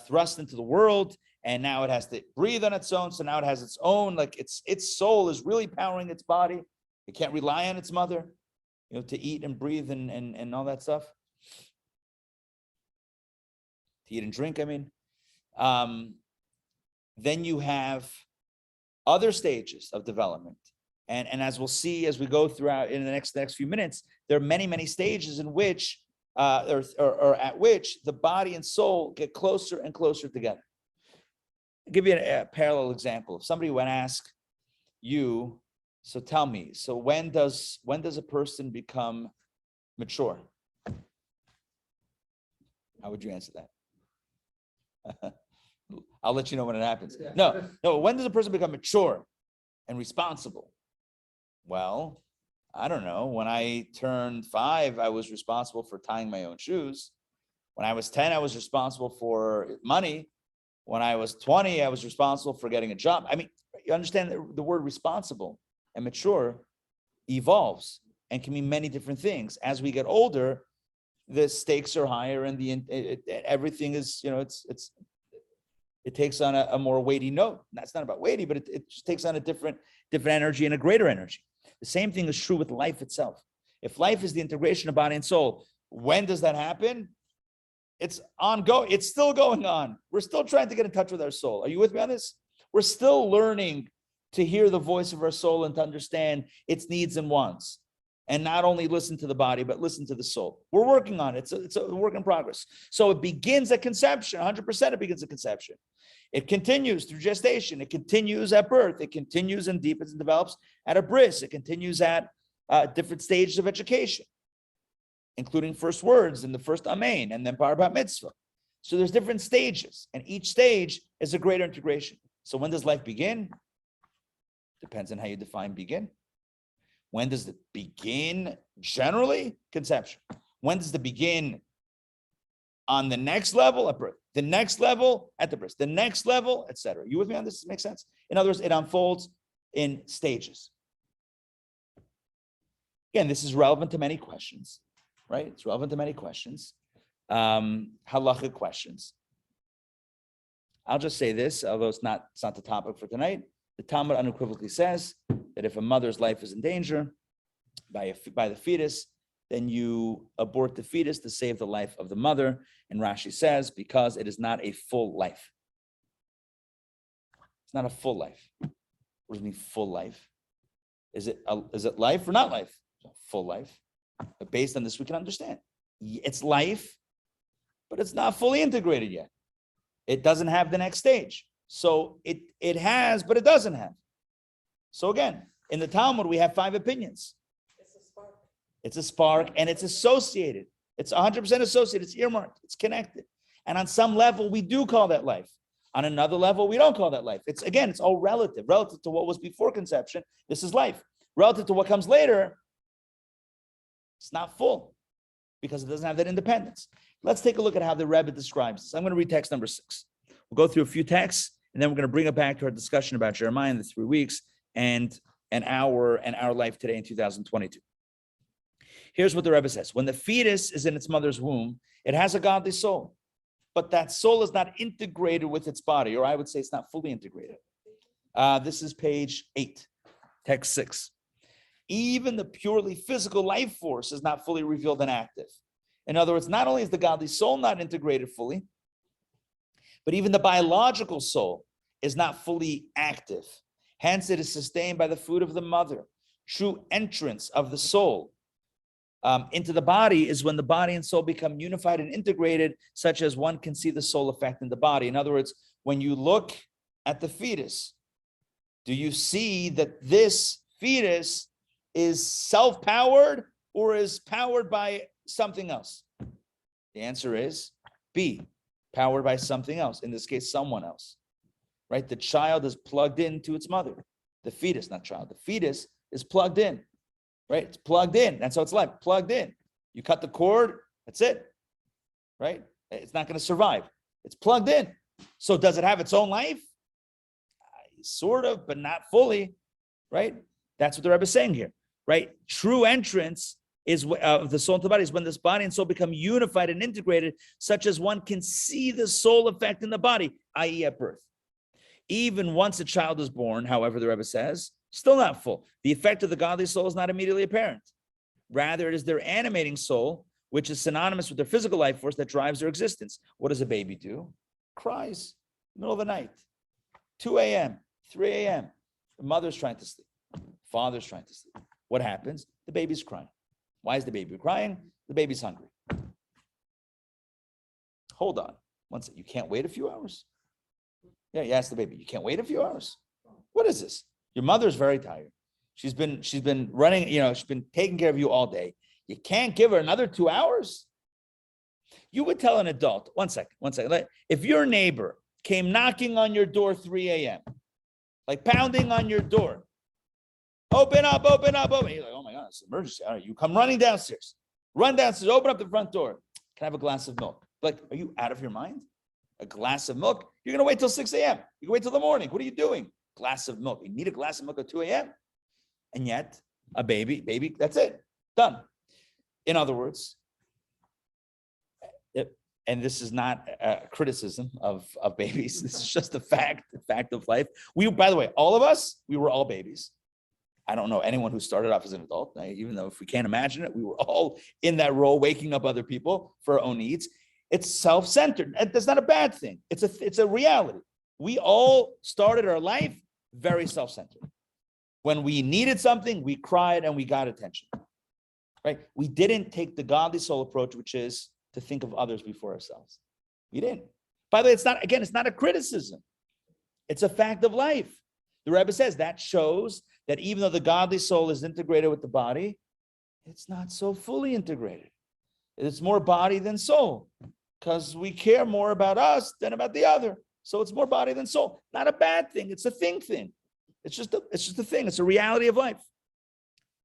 thrust into the world, and now it has to breathe on its own. So now it has its own, like its soul is really powering its body. It can't rely on its mother, to eat and breathe and all that stuff. To eat and drink, I mean. Then you have other stages of development. And as we'll see as we go throughout in the next few minutes, there are many, many stages in which or at which the body and soul get closer and closer together. I'll give you a parallel example. If somebody would ask you, so tell me, so when does a person become mature? How would you answer that? I'll let you know when it happens. No, when does a person become mature and responsible? Well, I don't know. When I turned 5, I was responsible for tying my own shoes. When I was 10, I was responsible for money. When I was 20, I was responsible for getting a job. I mean, you understand the word responsible and mature evolves and can mean many different things. As we get older, the stakes are higher and everything is, it takes on a more weighty note. That's not about weighty, but it just takes on a different energy and a greater energy. The same thing is true with life itself. If life is the integration of body and soul, when does that happen? It's ongoing. It's still going on. We're still trying to get in touch with our soul. Are you with me on this? We're still learning to hear the voice of our soul and to understand its needs and wants. And not only listen to the body, but listen to the soul. We're working on it. It's a work in progress. So it begins at conception. 100% it begins at conception. It continues through gestation. It continues at birth. It continues and deepens and develops at a bris. It continues at different stages of education, including first words and the first amen, and then bar bat mitzvah. So there's different stages, and each stage is a greater integration. So when does life begin? Depends on how you define begin. When does it begin? Generally, conception. When does it begin? On the next level at birth, the next level at the birth, the next level, etc. You with me on this? Makes sense? In other words, it unfolds in stages. Again, this is relevant to many questions, right? It's relevant to many questions, halachic questions. I'll just say this, although it's not the topic for tonight. The Talmud unequivocally says that if a mother's life is in danger by the fetus, then you abort the fetus to save the life of the mother. And Rashi says, because it is not a full life. It's not a full life. What does it mean, full life? Is it life or not life? Full life. But based on this, we can understand. It's life, but it's not fully integrated yet. It doesn't have the next stage. So it has, but it doesn't have. So again, in the Talmud, we have 5 opinions. It's a spark. It's a spark, and it's associated. It's 100% associated. It's earmarked. It's connected. And on some level, we do call that life. On another level, we don't call that life. It's all relative. Relative to what was before conception, this is life. Relative to what comes later, it's not full because it doesn't have that independence. Let's take a look at how the Rebbe describes this. I'm going to read text number 6. We'll go through a few texts, and then we're going to bring it back to our discussion about Jeremiah in the 3 weeks and our life today in 2022. Here's what the Rebbe says. When the fetus is in its mother's womb, it has a godly soul, but that soul is not integrated with its body, or I would say it's not fully integrated. This is page 8, text 6. Even the purely physical life force is not fully revealed and active. In other words, not only is the godly soul not integrated fully, but even the biological soul is not fully active. Hence, it is sustained by the food of the mother. True entrance of the soul into the body is when the body and soul become unified and integrated, such as one can see the soul effect in the body. In other words, when you look at the fetus, do you see that this fetus is self-powered or is powered by something else? The answer is B, powered by something else, in this case, someone else, right? The child is plugged into its mother. The fetus, not child, the fetus is plugged in, right? It's plugged in. That's how it's like, plugged in. You cut the cord, that's it, right? It's not going to survive. It's plugged in. So does it have its own life? Sort of, but not fully, right? That's what the Rebbe is saying here, right? True entrance is of the soul into the body is when this body and soul become unified and integrated, such as one can see the soul effect in the body, i.e. at birth. Even once a child is born, however, the Rebbe says, still not full. The effect of the godly soul is not immediately apparent. Rather, it is their animating soul, which is synonymous with their physical life force, that drives their existence. What does a baby do? Cries, middle of the night, 2 a.m., 3 a.m. The mother's trying to sleep. Father's trying to sleep. What happens? The baby's crying. Why is the baby crying? The baby's hungry. Hold on. One second. You can't wait a few hours? Yeah, you ask the baby, you can't wait a few hours? What is this? Your mother's very tired. She's been running, she's been taking care of you all day. You can't give her another 2 hours? You would tell an adult, one second. If your neighbor came knocking on your door 3 a.m., like pounding on your door, open up. You're like, oh my God, it's an emergency. All right, you come running downstairs. Run downstairs, open up the front door. Can I have a glass of milk? Like, are you out of your mind? A glass of milk? You're going to wait till 6 a.m. You can wait till the morning. What are you doing? Glass of milk. You need a glass of milk at 2 a.m. And yet, a baby, that's it. Done. In other words, and this is not a criticism of babies. This is just a fact of life. By the way, all of us, we were all babies. I don't know anyone who started off as an adult, even though if we can't imagine it, we were all in that role, waking up other people for our own needs. It's self-centered. That's not a bad thing. It's a reality. We all started our life very self-centered. When we needed something, we cried and we got attention, right? We didn't take the godly soul approach, which is to think of others before ourselves. We didn't. By the way, it's not a criticism. It's a fact of life. The Rebbe says that shows that even though the godly soul is integrated with the body, it's not so fully integrated. It's more body than soul because we care more about us than about the other. So it's more body than soul. Not a bad thing. It's a thing. It's just a thing. It's a reality of life.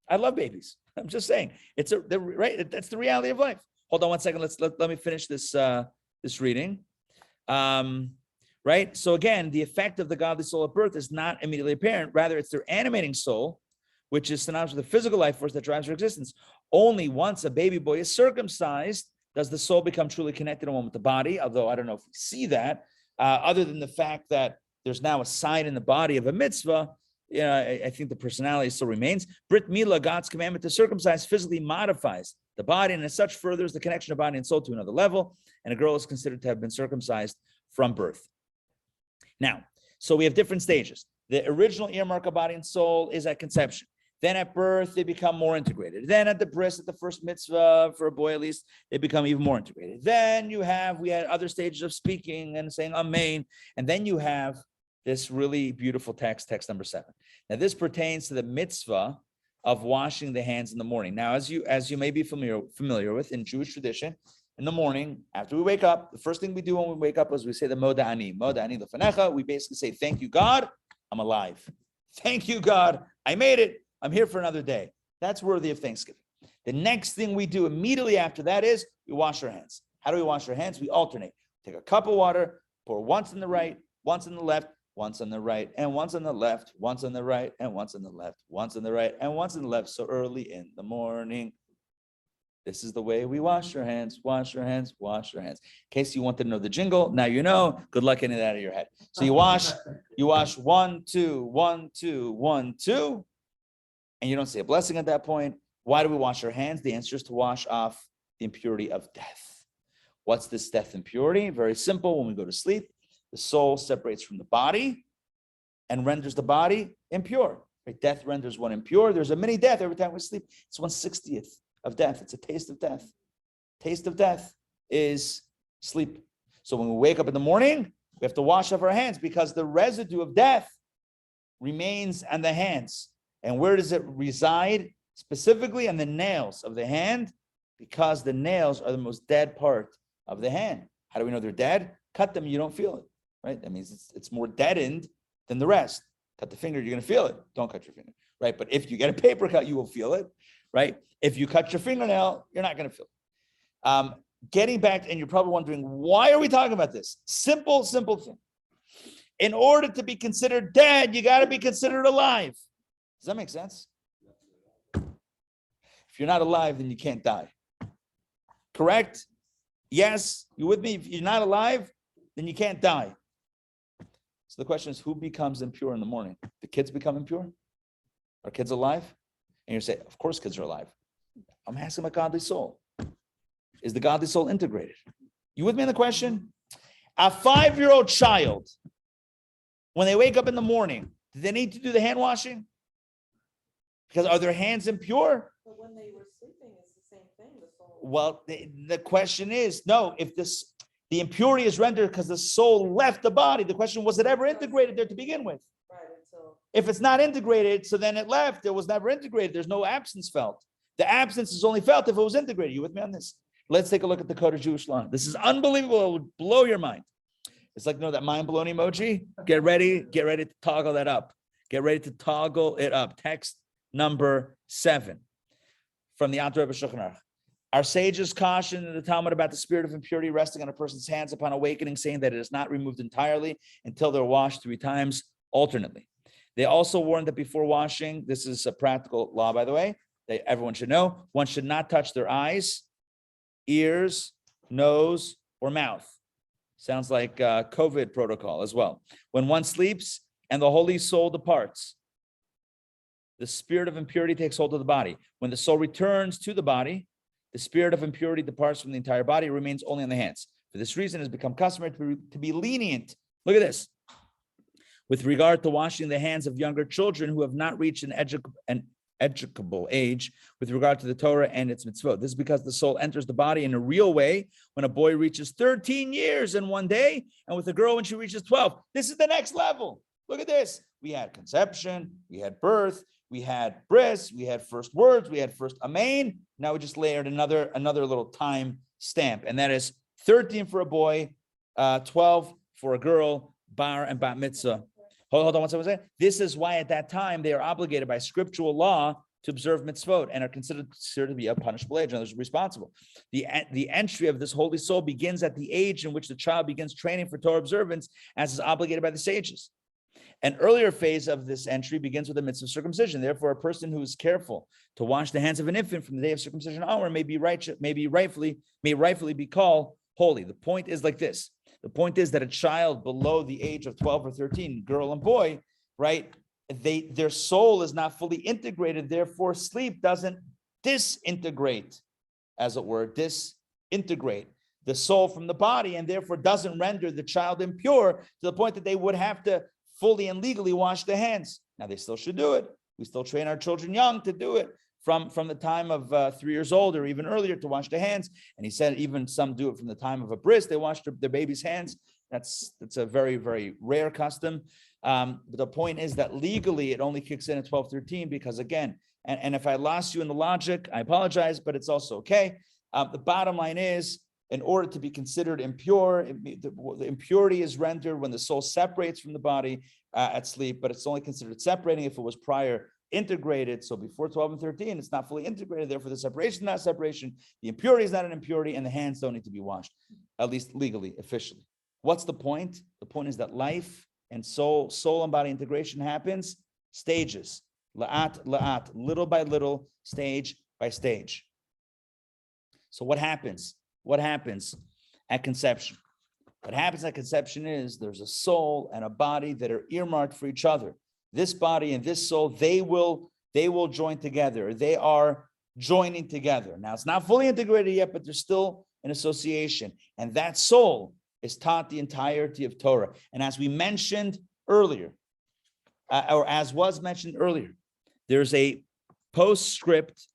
I love babies. I'm just saying. Right. That's the reality of life. Hold on one second. Let me finish this reading. Right. So again, the effect of the godly soul at birth is not immediately apparent. Rather, it's their animating soul, which is synonymous with the physical life force that drives their existence. Only once a baby boy is circumcised does the soul become truly connected in one with the body. Although I don't know if we see that, other than the fact that there's now a sign in the body of a mitzvah. I think the personality still remains. Brit Milah, God's commandment to circumcise, physically modifies the body, and as such furthers the connection of body and soul to another level. And a girl is considered to have been circumcised from birth. Now, so we have different stages. The original earmark of body and soul is at conception. Then at birth, they become more integrated. Then at the bris, at the first mitzvah, for a boy at least, they become even more integrated. Then we had other stages of speaking and saying amen. And then you have this really beautiful text number 7. Now, this pertains to the mitzvah of washing the hands in the morning. Now, as you may be familiar with, in Jewish tradition, in the morning, after we wake up, the first thing we do when we wake up is we say the Moda Ani Lefanecha. We basically say, thank you, God, I'm alive. Thank you, God, I made it. I'm here for another day. That's worthy of thanksgiving. The next thing we do immediately after that is we wash our hands. How do we wash our hands? We alternate. Take a cup of water, pour once on the right, once on the left, once on the right, and once on the left, once on the right, and once on the left, once on the right, and once on the left. So early in the morning. This is the way we wash our hands, wash our hands, wash our hands. In case you wanted to know the jingle, now you know. Good luck getting it out of your head. So you wash 1, 2, 1, 2, 1, 2. And you don't say a blessing at that point. Why do we wash our hands? The answer is to wash off the impurity of death. What's this death impurity? Very simple. When we go to sleep, the soul separates from the body and renders the body impure. Right? Death renders one impure. There's a mini death every time we sleep. It's 1/60th of death. It's a taste of death. Taste of death is sleep. So when we wake up in the morning, we have to wash off our hands because the residue of death remains on the hands. And where does it reside? Specifically on the nails of the hand, because the nails are the most dead part of the hand. How do we know they're dead? Cut them, you don't feel it, right? That means it's more deadened than the rest. Cut the finger, you're going to feel it. Don't cut your finger, right? But if you get a paper cut, you will feel it, right? If you cut your fingernail, you're not going to feel it. Getting back, and you're probably wondering, why are we talking about this? Simple thing. In order to be considered dead, you got to be considered alive. Does that make sense? If you're not alive, then you can't die. Correct? Yes, you with me? If you're not alive, then you can't die. So the question is, who becomes impure in the morning? The kids become impure? Are kids alive? And you say, of course kids are alive. I'm asking about godly soul. Is the godly soul integrated? You with me on the question? A 5-year-old child, when they wake up in the morning, do they need to do the hand washing? Because are their hands impure? But when they were sleeping, it's the same thing. The soul. Well, the question is, no, if the impurity is rendered because the soul left the body, the question, was it ever integrated there to begin with? Right, until. If it's not integrated, so then it left, it was never integrated. There's no absence felt. The absence is only felt if it was integrated. You with me on this? Let's take a look at the Code of Jewish Law. This is unbelievable. It would blow your mind. It's like, that mind-blown emoji. Get ready to toggle that up. Get ready to toggle it up. Text number 7 from the Alter Rebbe Shulchan Aruch. Our sages caution in the Talmud about the spirit of impurity resting on a person's hands upon awakening, saying that it is not removed entirely until they're washed 3 times alternately. They also warn that before washing, this is a practical law, by the way, that everyone should know, one should not touch their eyes, ears, nose, or mouth. Sounds like COVID protocol as well. When one sleeps and the holy soul departs, the spirit of impurity takes hold of the body. When the soul returns to the body, the spirit of impurity departs from the entire body, it remains only on the hands. For this reason, it has become customary to be lenient. Look at this. With regard to washing the hands of younger children who have not reached an educable age with regard to the Torah and its mitzvot. This is because the soul enters the body in a real way when a boy reaches 13 years in one day, and with a girl when she reaches 12. This is the next level. Look at this. We had conception, we had birth, we had bris, we had first words, we had first amen. Now we just layered another little time stamp, and that is 13 for a boy, 12 for a girl, bar and bat mitzvah. Hold on one second. This is why at that time they are obligated by scriptural law to observe mitzvot and are considered to be a punishable age, and they're responsible. The entry of this holy soul begins at the age in which the child begins training for Torah observance, as is obligated by the sages. An earlier phase of this entry begins with the mitzvah of circumcision. Therefore, a person who is careful to wash the hands of an infant from the day of circumcision onward may rightfully be called holy. The point is like this. The point is that a child below the age of 12 or 13, girl and boy, right? Their soul is not fully integrated. Therefore, sleep doesn't disintegrate, as it were, disintegrate the soul from the body, and therefore doesn't render the child impure to the point that they would have to fully and legally wash their hands. Now, they still should do it. We still train our children young to do it from the time of 3 years old or even earlier to wash their hands. And he said even some do it from the time of a bris. They wash their baby's hands. That's a very, very rare custom. But the point is that legally it only kicks in at 12, 13 because again, and if I lost you in the logic, I apologize, but it's also okay. The bottom line is, in order to be considered impure, the impurity is rendered when the soul separates from the body at sleep, but it's only considered separating if it was prior integrated. So before 12 and 13, it's not fully integrated. Therefore, the separation is not separation. The impurity is not an impurity, and the hands don't need to be washed, at least legally, officially. What's the point? The point is that life and soul and body integration happens stages, la'at, little by little, stage by stage. So what happens? What happens at conception? What happens at conception is there's a soul and a body that are earmarked for each other. This body and this soul, they will join together. They are joining together. Now, it's not fully integrated yet, but there's still an association. And that soul is taught the entirety of Torah. And as we mentioned earlier, or as was mentioned earlier, there's a postscript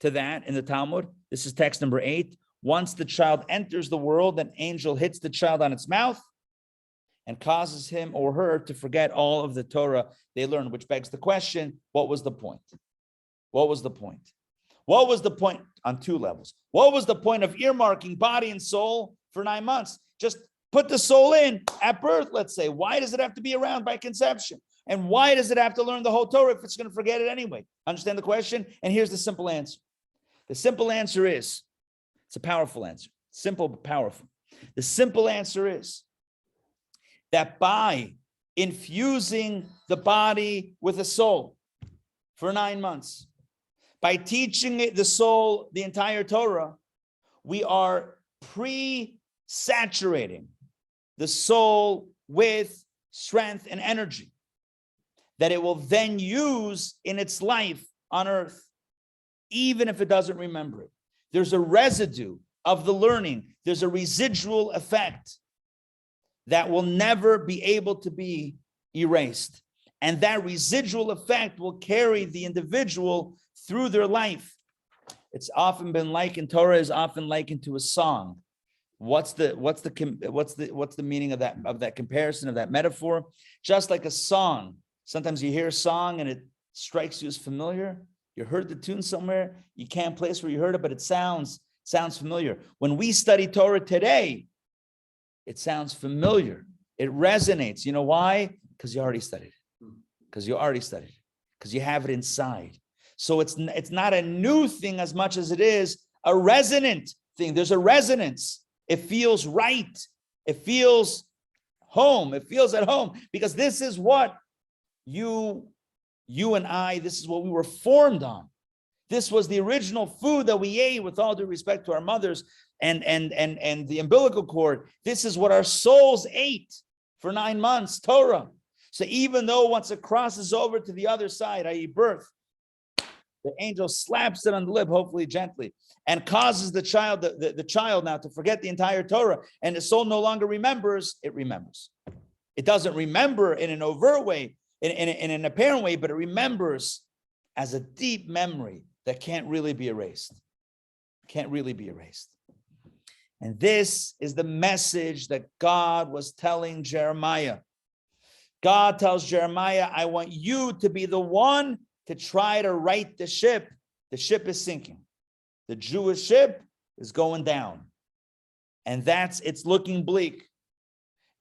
to that in the Talmud. This is text number 8. Once the child enters the world, an angel hits the child on its mouth and causes him or her to forget all of the Torah they learned, which begs the question, what was the point? What was the point? What was the point on two levels? What was the point of earmarking body and soul for 9 months? Just put the soul in at birth, let's say. Why does it have to be around by conception? And why does it have to learn the whole Torah if it's going to forget it anyway? Understand the question? And here's the simple answer. The simple answer is, it's a powerful answer, simple but powerful. The simple answer is that by infusing the body with a soul for 9 months, by teaching the soul the entire Torah, we are pre-saturating the soul with strength and energy that it will then use in its life on earth, even if it doesn't remember it. There's a residue of the learning. There's a residual effect that will never be able to be erased. And that residual effect will carry the individual through their life. It's often been likened, Torah is often likened to a song. What's the meaning of that comparison, of that metaphor? Just like a song. Sometimes you hear a song and it strikes you as familiar. You heard the tune somewhere. You can't place where you heard it, but it sounds familiar. When we study Torah today, it sounds familiar. It resonates. You know why? Because you already studied it. Because you have it inside. So it's not a new thing as much as it is a resonant thing. There's a resonance. It feels right. It feels home. It feels at home because this is what you and I, this is what we were formed on. This was the original food that we ate, with all due respect to our mothers and the umbilical cord. This is what our souls ate for 9 months, Torah. So even though once it crosses over to the other side, i.e. birth, the angel slaps it on the lip, hopefully gently, and causes the child, the child now to forget the entire Torah, and the soul no longer remembers, it remembers. It doesn't remember in an overt way, in an apparent way, but it remembers as a deep memory that can't really be erased. Can't really be erased. And this is the message that God was telling Jeremiah. God tells Jeremiah, I want you to be the one to try to right the ship. The ship is sinking. The Jewish ship is going down. And it's looking bleak.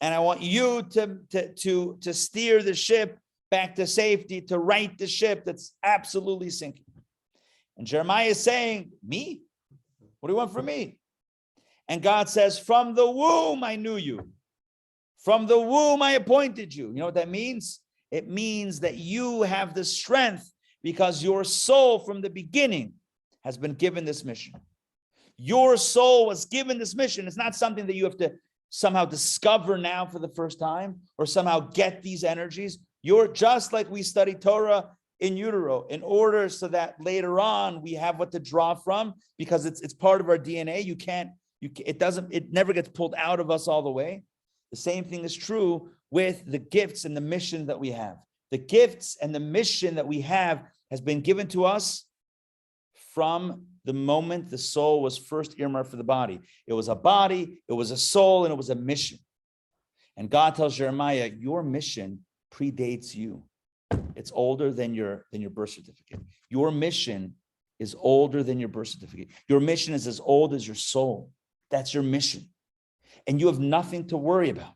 And I want you to steer the ship back to safety, to right the ship that's absolutely sinking. And Jeremiah is saying, me? What do you want from me? And God says, from the womb I knew you. From the womb I appointed you. You know what that means? It means that you have the strength because your soul from the beginning has been given this mission. Your soul was given this mission. It's not something that you have to somehow discover now for the first time or somehow get these energies. You're just like we study Torah in utero in order so that later on we have what to draw from, because it's part of our DNA. It never gets pulled out of us all the way. The same thing is true with the gifts and the mission that we have. The gifts and the mission that we have has been given to us from the moment the soul was first earmarked for the body. It was a body, it was a soul, and it was a mission. And God tells Jeremiah, your mission predates you. It's older than your birth certificate. Your mission is older than your birth certificate. Your mission is as old as your soul. That's your mission. And you have nothing to worry about.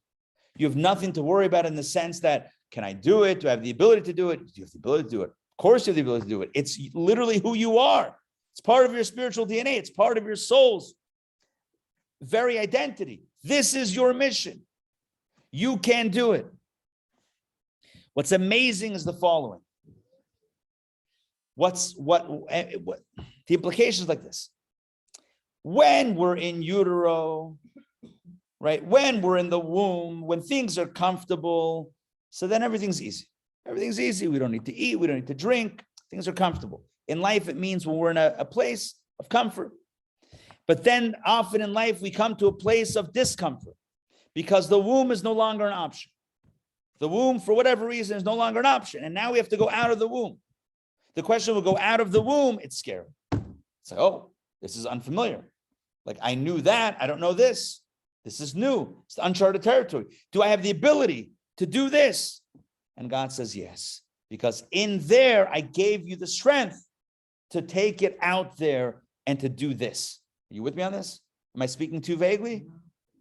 You have nothing to worry about in the sense that, can I do it? Do I have the ability to do it? Do you have the ability to do it? Of course you have the ability to do it. It's literally who you are. It's part of your spiritual DNA. It's part of your soul's very identity. This is your mission. You can do it. What's amazing is the following. The implications like this. When we're in utero, right? When we're in the womb, when things are comfortable, so then everything's easy. Everything's easy. We don't need to eat. We don't need to drink. Things are comfortable. In life, it means when we're in a place of comfort. But then often in life, we come to a place of discomfort because the womb is no longer an option. The womb, for whatever reason, is no longer an option. And now we have to go out of the womb. The question will go out of the womb. It's scary. It's like, oh, this is unfamiliar. Like, I knew that. I don't know this. This is new. It's uncharted territory. Do I have the ability to do this? And God says, yes. Because in there, I gave you the strength to take it out there and to do this. Are you with me on this? Am I speaking too vaguely?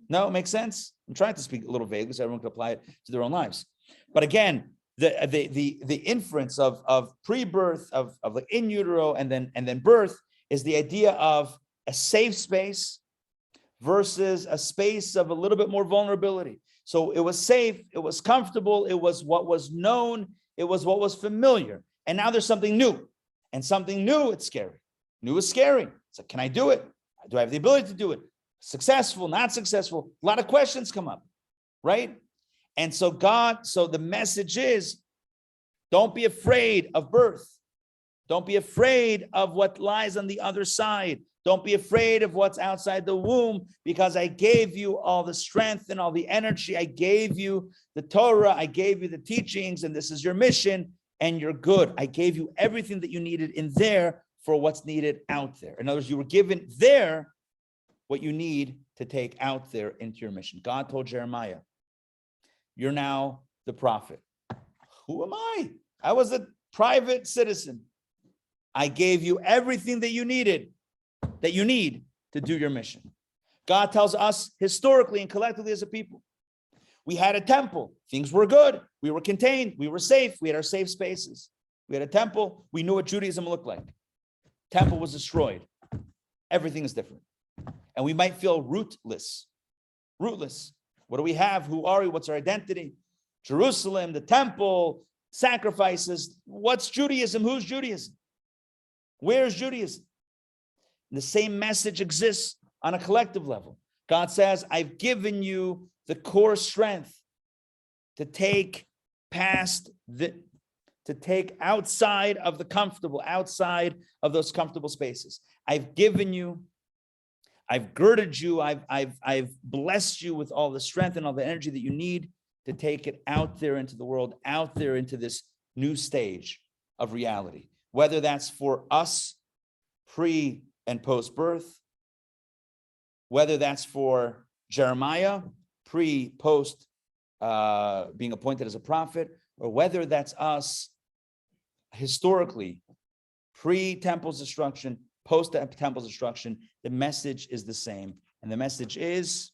No, it makes sense. I'm trying to speak a little vaguely so everyone can apply it to their own lives. But again, the inference of pre-birth, of like in utero and then birth is the idea of a safe space versus a space of a little bit more vulnerability. So it was safe, it was comfortable, it was what was known, it was what was familiar. And now there's something new. And something new, it's scary. New is scary. It's like, can I do it? Do I have the ability to do it? Successful, not successful. A lot of questions come up, right? And so the message is, don't be afraid of birth. Don't be afraid of what lies on the other side. Don't be afraid of what's outside the womb, because I gave you all the strength and all the energy. I gave you the Torah. I gave you the teachings, and this is your mission, and you're good. I gave you everything that you needed in there for what's needed out there. In other words, you were given there what you need to take out there into your mission. God told Jeremiah, you're now the prophet. Who am I? I was a private citizen. I gave you everything that you needed, that you need to do your mission. God tells us historically and collectively as a people, we had a temple. Things were good. We were contained. We were safe. We had our safe spaces. We had a temple. We knew what Judaism looked like. Temple was destroyed. Everything is different. And we might feel rootless. Rootless. What do we have? Who are we? What's our identity? Jerusalem, the temple, sacrifices. What's Judaism? Who's Judaism? Where's Judaism? The same message exists on a collective level. God says, I've given you the core strength to take outside of the comfortable, outside of those comfortable spaces. I've given you, I've girded you, I've blessed you with all the strength and all the energy that you need to take it out there into the world, out there into this new stage of reality. Whether that's for us pre and post birth, whether that's for Jeremiah pre-post being appointed as a prophet, or whether that's us historically pre-temple's destruction, post-temple's destruction, the message is the same. And the message is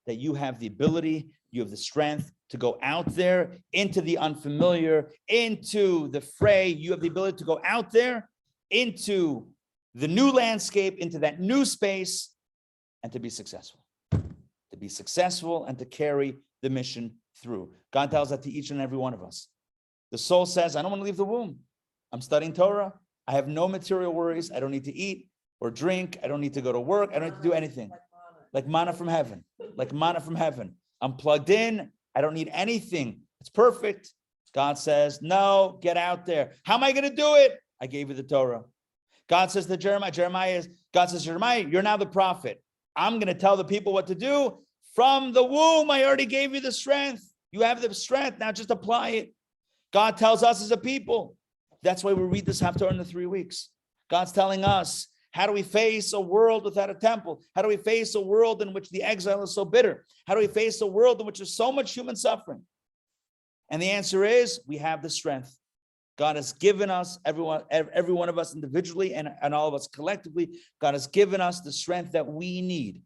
that you have the ability, you have the strength to go out there into the unfamiliar, into the fray. You have the ability to go out there into the new landscape, into that new space, and to be successful. To be successful and to carry the mission through. God tells that to each and every one of us. The soul says, I don't want to leave the womb. I'm studying Torah. I have no material worries. I don't need to eat or drink. I don't need to go to work. I don't need to do anything. Like manna from heaven. Like manna from heaven. I'm plugged in. I don't need anything. It's perfect. God says, no, get out there. How am I going to do it? I gave you the Torah. God says to Jeremiah, God says, Jeremiah, you're now the prophet. I'm going to tell the people what to do. From the womb, I already gave you the strength. You have the strength. Now just apply it. God tells us as a people. That's why we read this haftarah in the 3 weeks. God's telling us, how do we face a world without a temple? How do we face a world in which the exile is so bitter? How do we face a world in which there's so much human suffering? And the answer is, we have the strength. God has given us, every one of us individually and all of us collectively, God has given us the strength that we need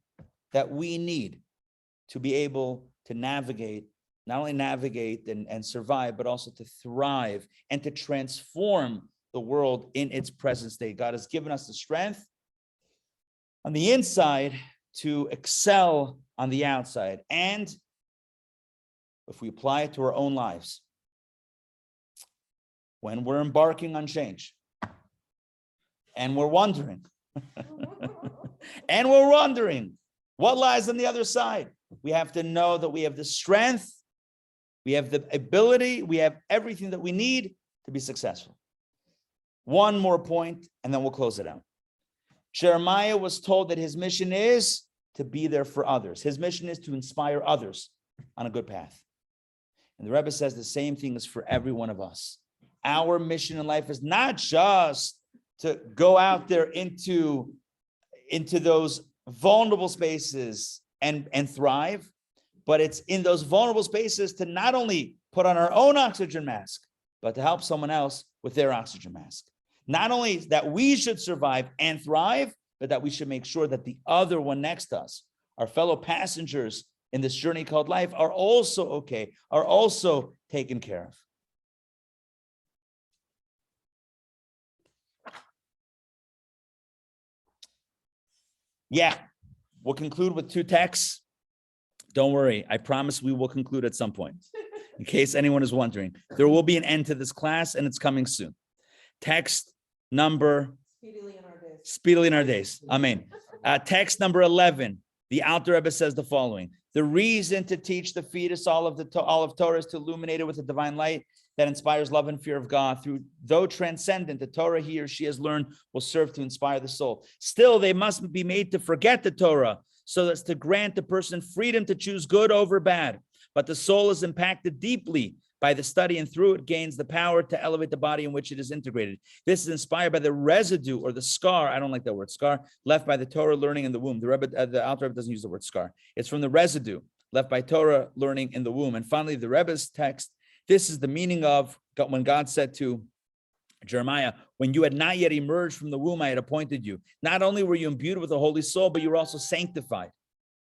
to be able to navigate, not only navigate and survive, but also to thrive and to transform the world in its present state. God has given us the strength on the inside to excel on the outside. And if we apply it to our own lives, when we're embarking on change, and we're wondering, what lies on the other side, we have to know that we have the strength, we have the ability, we have everything that we need to be successful. One more point, and then we'll close it out. Jeremiah was told that his mission is to be there for others. His mission is to inspire others on a good path. And the Rebbe says the same thing is for every one of us. Our mission in life is not just to go out there into those vulnerable spaces and thrive, but it's in those vulnerable spaces to not only put on our own oxygen mask, but to help someone else with their oxygen mask. Not only that we should survive and thrive, but that we should make sure that the other one next to us, our fellow passengers in this journey called life, are also okay, are also taken care of. Yeah, we'll conclude with 2 texts. Don't worry, I promise we will conclude at some point. In case anyone is wondering, there will be an end to this class and it's coming soon. Text number, speedily in our days. Amen. Text number 11, the Alter Rebbe says the following: the reason to teach the fetus all of Torah is to illuminate it with a divine light that inspires love and fear of God. Though transcendent, the Torah he or she has learned will serve to inspire the soul. Still, they must be made to forget the Torah, so as to grant the person freedom to choose good over bad. But the soul is impacted deeply by the study, and through it gains the power to elevate the body in which it is integrated. This is inspired by the residue or the scar, I don't like that word, scar, left by the Torah learning in the womb. The Alter Rebbe doesn't use the word scar. It's from the residue left by Torah learning in the womb. And finally, the Rebbe's text, this is the meaning of when God said to Jeremiah, when you had not yet emerged from the womb, I had appointed you. Not only were you imbued with the Holy Soul, but you were also sanctified.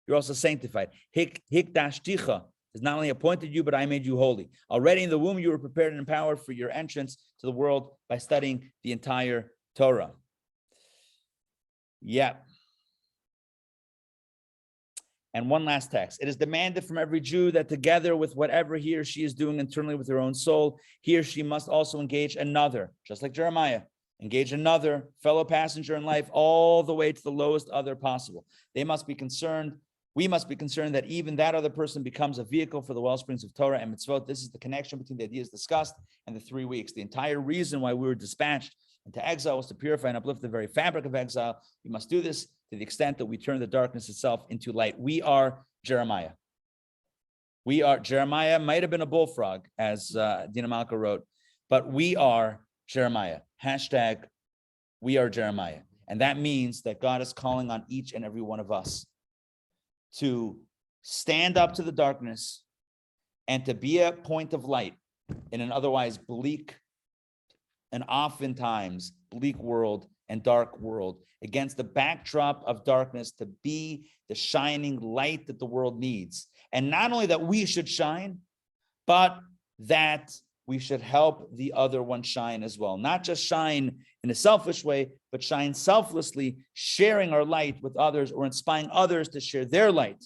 You're also sanctified. Hikdashticha has not only appointed you, but I made you holy. Already in the womb, you were prepared and empowered for your entrance to the world by studying the entire Torah. Yeah. And one last text. It is demanded from every Jew that together with whatever he or she is doing internally with their own soul, he or she must also engage another, just like Jeremiah, engage another fellow passenger in life all the way to the lowest other possible. We must be concerned that even that other person becomes a vehicle for the wellsprings of Torah and mitzvot. This is the connection between the ideas discussed and the 3 weeks. The entire reason why we were dispatched into exile was to purify and uplift the very fabric of exile. We must do this to the extent that we turn the darkness itself into light. We are Jeremiah. Jeremiah might have been a bullfrog, as Dina Malka wrote, but we are Jeremiah. Hashtag, we are Jeremiah. And that means that God is calling on each and every one of us to stand up to the darkness and to be a point of light in an otherwise bleak and oftentimes bleak world and dark world, against the backdrop of darkness, to be the shining light that the world needs. And not only that we should shine, but that we should help the other one shine as well. Not just shine in a selfish way, but shine selflessly, sharing our light with others or inspiring others to share their light,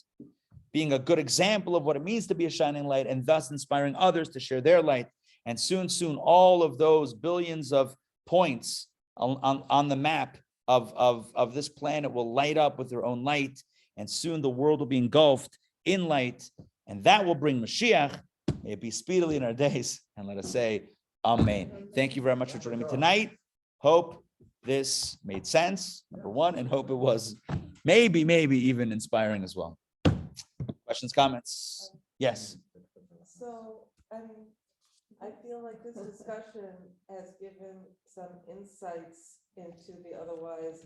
being a good example of what it means to be a shining light, and thus inspiring others to share their light. And soon, all of those billions of points on the map of this planet will light up with their own light. And soon the world will be engulfed in light. And that will bring Mashiach. May it be speedily in our days. And let us say, Amen. Thank you very much for joining me tonight. Hope this made sense, number one, and hope it was maybe even inspiring as well. Questions, comments? Yes. So, I feel like this discussion has given some insights into the otherwise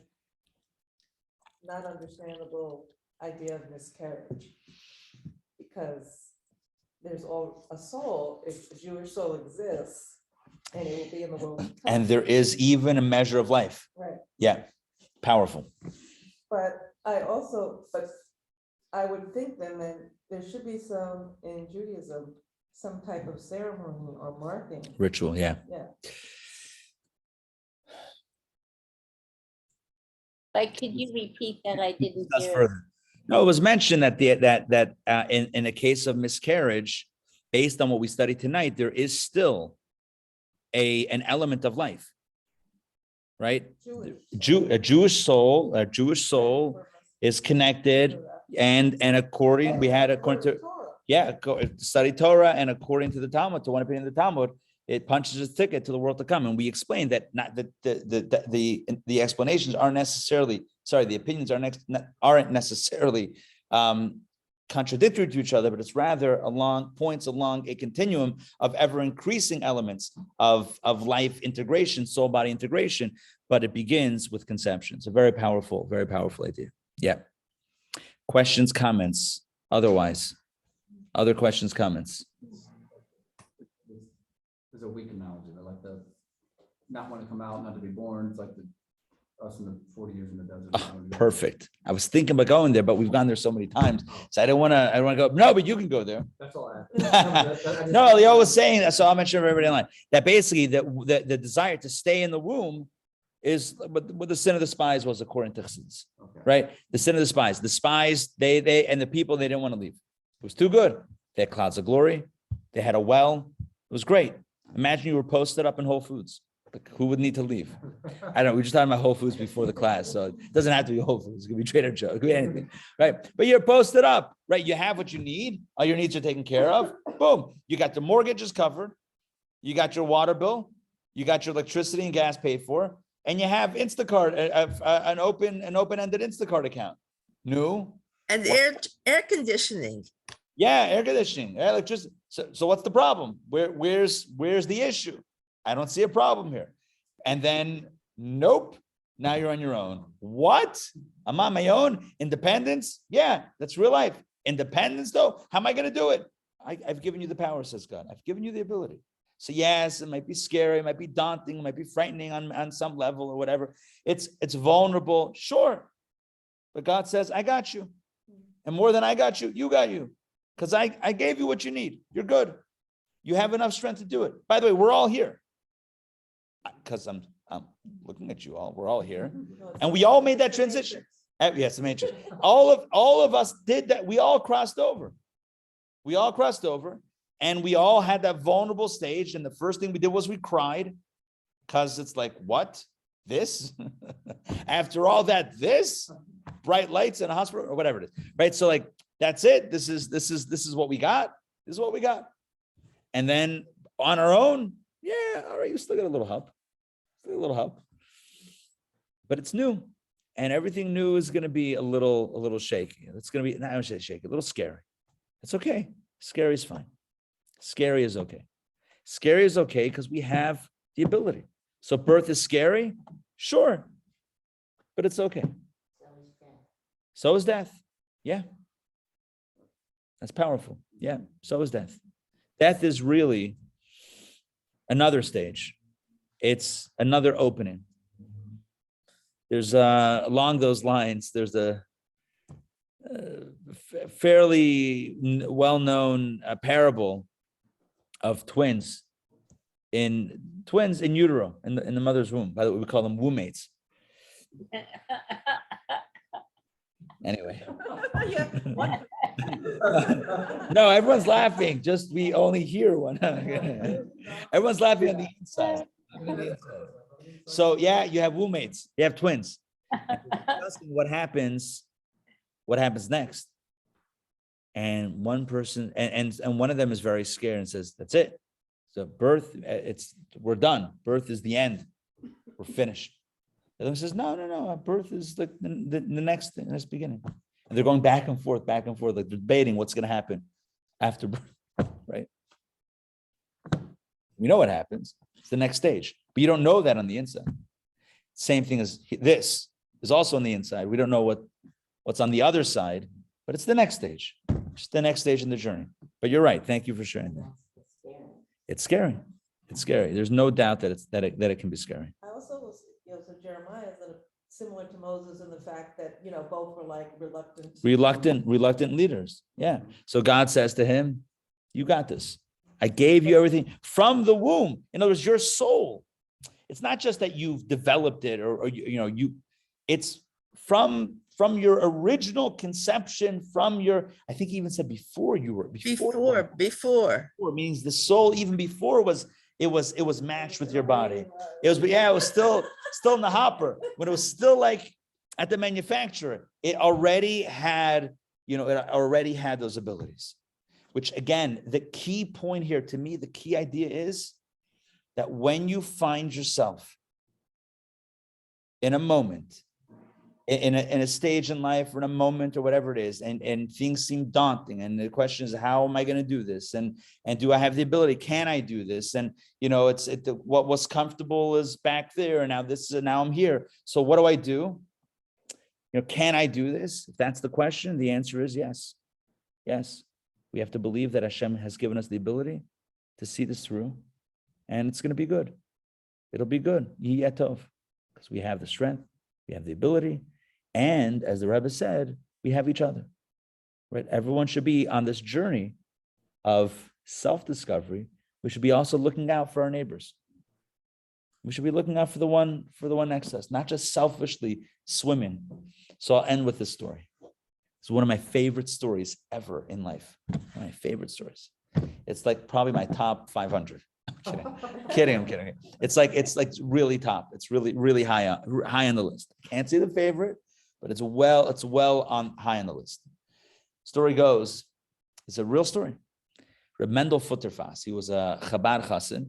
not understandable idea of miscarriage. Because there's a soul, if a Jewish soul exists, and it will be in the world to come. And there is even a measure of life. Right. Yeah, powerful. But I would think then that there should be some, in Judaism, some type of ceremony or marking. Ritual, yeah. Yeah. Like, could you repeat that? I didn't Discuss hear. further. No, it was mentioned that in a case of miscarriage, based on what we studied tonight, there is still an element of life, right? A Jewish soul is connected, and according to study Torah, and according to the Talmud, to one opinion of the Talmud, it punches its ticket to the world to come. And we explained that not that the explanations aren't necessarily, the opinions aren't necessarily contradictory to each other, but it's rather points along a continuum of ever increasing elements of life integration, soul body integration. But it begins with conception. It's a very powerful idea. Yeah. Questions, comments? Otherwise, other questions, comments? There's a weak analogy, but like the not want to come out, not to be born. It's like us in the 40 years in the desert. Perfect. I was thinking about going there, but we've gone there so many times, so I don't want to go. No, but you can go there. That's all I have. No, Leo was saying that, so I'll mention everybody online that basically the desire to stay in the womb is what the sin of the spies was, according to Chassidus, right? The sin of the spies. The spies, they and the people, they didn't want to leave. It was too good. They had clouds of glory. They had a well. It was great. Imagine you were posted up in Whole Foods. Like, who would need to leave? I don't know. We just talking about Whole Foods before the class, so it doesn't have to be Whole Foods. It could be Trader Joe. It could be anything, right? But you're posted up, right? You have what you need. All your needs are taken care of. Boom. You got the mortgages covered. You got your water bill. You got your electricity and gas paid for, and you have Instacart, an open-ended Instacart account. New. And air conditioning. Yeah, air conditioning, electricity. So what's the problem? Where's the issue? I don't see a problem here. And then, nope, now you're on your own. What? I'm on my own? Independence? Yeah, that's real life. Independence, though? How am I going to do it? I've given you the power, says God. I've given you the ability. So yes, it might be scary, it might be daunting, it might be frightening on some level or whatever. It's vulnerable, sure. But God says, I got you. And more than I got you, you got you. Because I gave you what you need. You're good. You have enough strength to do it. By the way, we're all here. Because I'm looking at you all. We're all here. And we all made that transition. Yes, the matrix. All of us did that. We all crossed over. We all crossed over, and we all had that vulnerable stage. And the first thing we did was we cried, because it's like, what? This? After all that, this? Bright lights in a hospital or whatever it is, right? So like, that's it. This is what we got. This is what we got. And then on our own, yeah, all right, you still got a little help. But it's new. And everything new is going to be a little shaky. It's going to be, not shaky, a little scary. It's okay. Scary is fine. Scary is okay. Scary is okay because we have the ability. So birth is scary, sure, but it's okay. So is death. Yeah. That's powerful. Yeah. So is death. Death is really another stage. It's another opening. There's along those lines, there's a fairly well-known parable of twins in utero in the mother's womb. By the way, we call them womb mates. Anyway. No, everyone's laughing. Just we only hear one. Everyone's laughing on the inside. So yeah, you have womb mates. You have twins. What happens next? And one person and one of them is very scared and says, "That's it. So birth, we're done. Birth is the end. We're finished." The other one says, "No. Birth is like the next thing, this beginning." And they're going back and forth, like they're debating what's going to happen after birth, right? We know what happens. It's the next stage, but you don't know that on the inside. Same thing as this is also on the inside. We don't know what's on the other side, but it's the next stage. It's the next stage in the journey. But you're right. Thank you for sharing that. It's scary. It's scary. There's no doubt that it can be scary. I also was, so Jeremiah is similar to Moses in the fact that, both were like Reluctant leaders. Yeah. So God says to him, "You got this. I gave you everything from the womb." In other words, your soul. It's not just that you've developed it or it's from your original conception, I think he even said before you were Before. Means the soul even before it was matched with your body. It was still in the hopper when it was still like at the manufacturer. It already had those abilities. Which again, the key point here to me, the key idea is that when you find yourself in a moment, in a stage in life or in a moment or whatever it is, and things seem daunting, and the question is, how am I going to do this? And do I have the ability? Can I do this? And what was comfortable is back there, and now I'm here. So what do I do? Can I do this? If that's the question, the answer is yes. Yes. We have to believe that Hashem has given us the ability to see this through, and it's going to be good. It'll be good. Yetov, because we have the strength, we have the ability, and as the Rebbe said, we have each other. Right? Everyone should be on this journey of self-discovery. We should be also looking out for our neighbors. We should be looking out for the one next to us, not just selfishly swimming. So I'll end with this story. It's one of my favorite stories ever in life. One of my favorite stories. It's like probably my top 500. I'm kidding. It's like really top. It's really high on the list. Can't say the favorite, but it's well on high on the list. Story goes, it's a real story. Reb Mendel Futterfass, he was a Chabad Chassid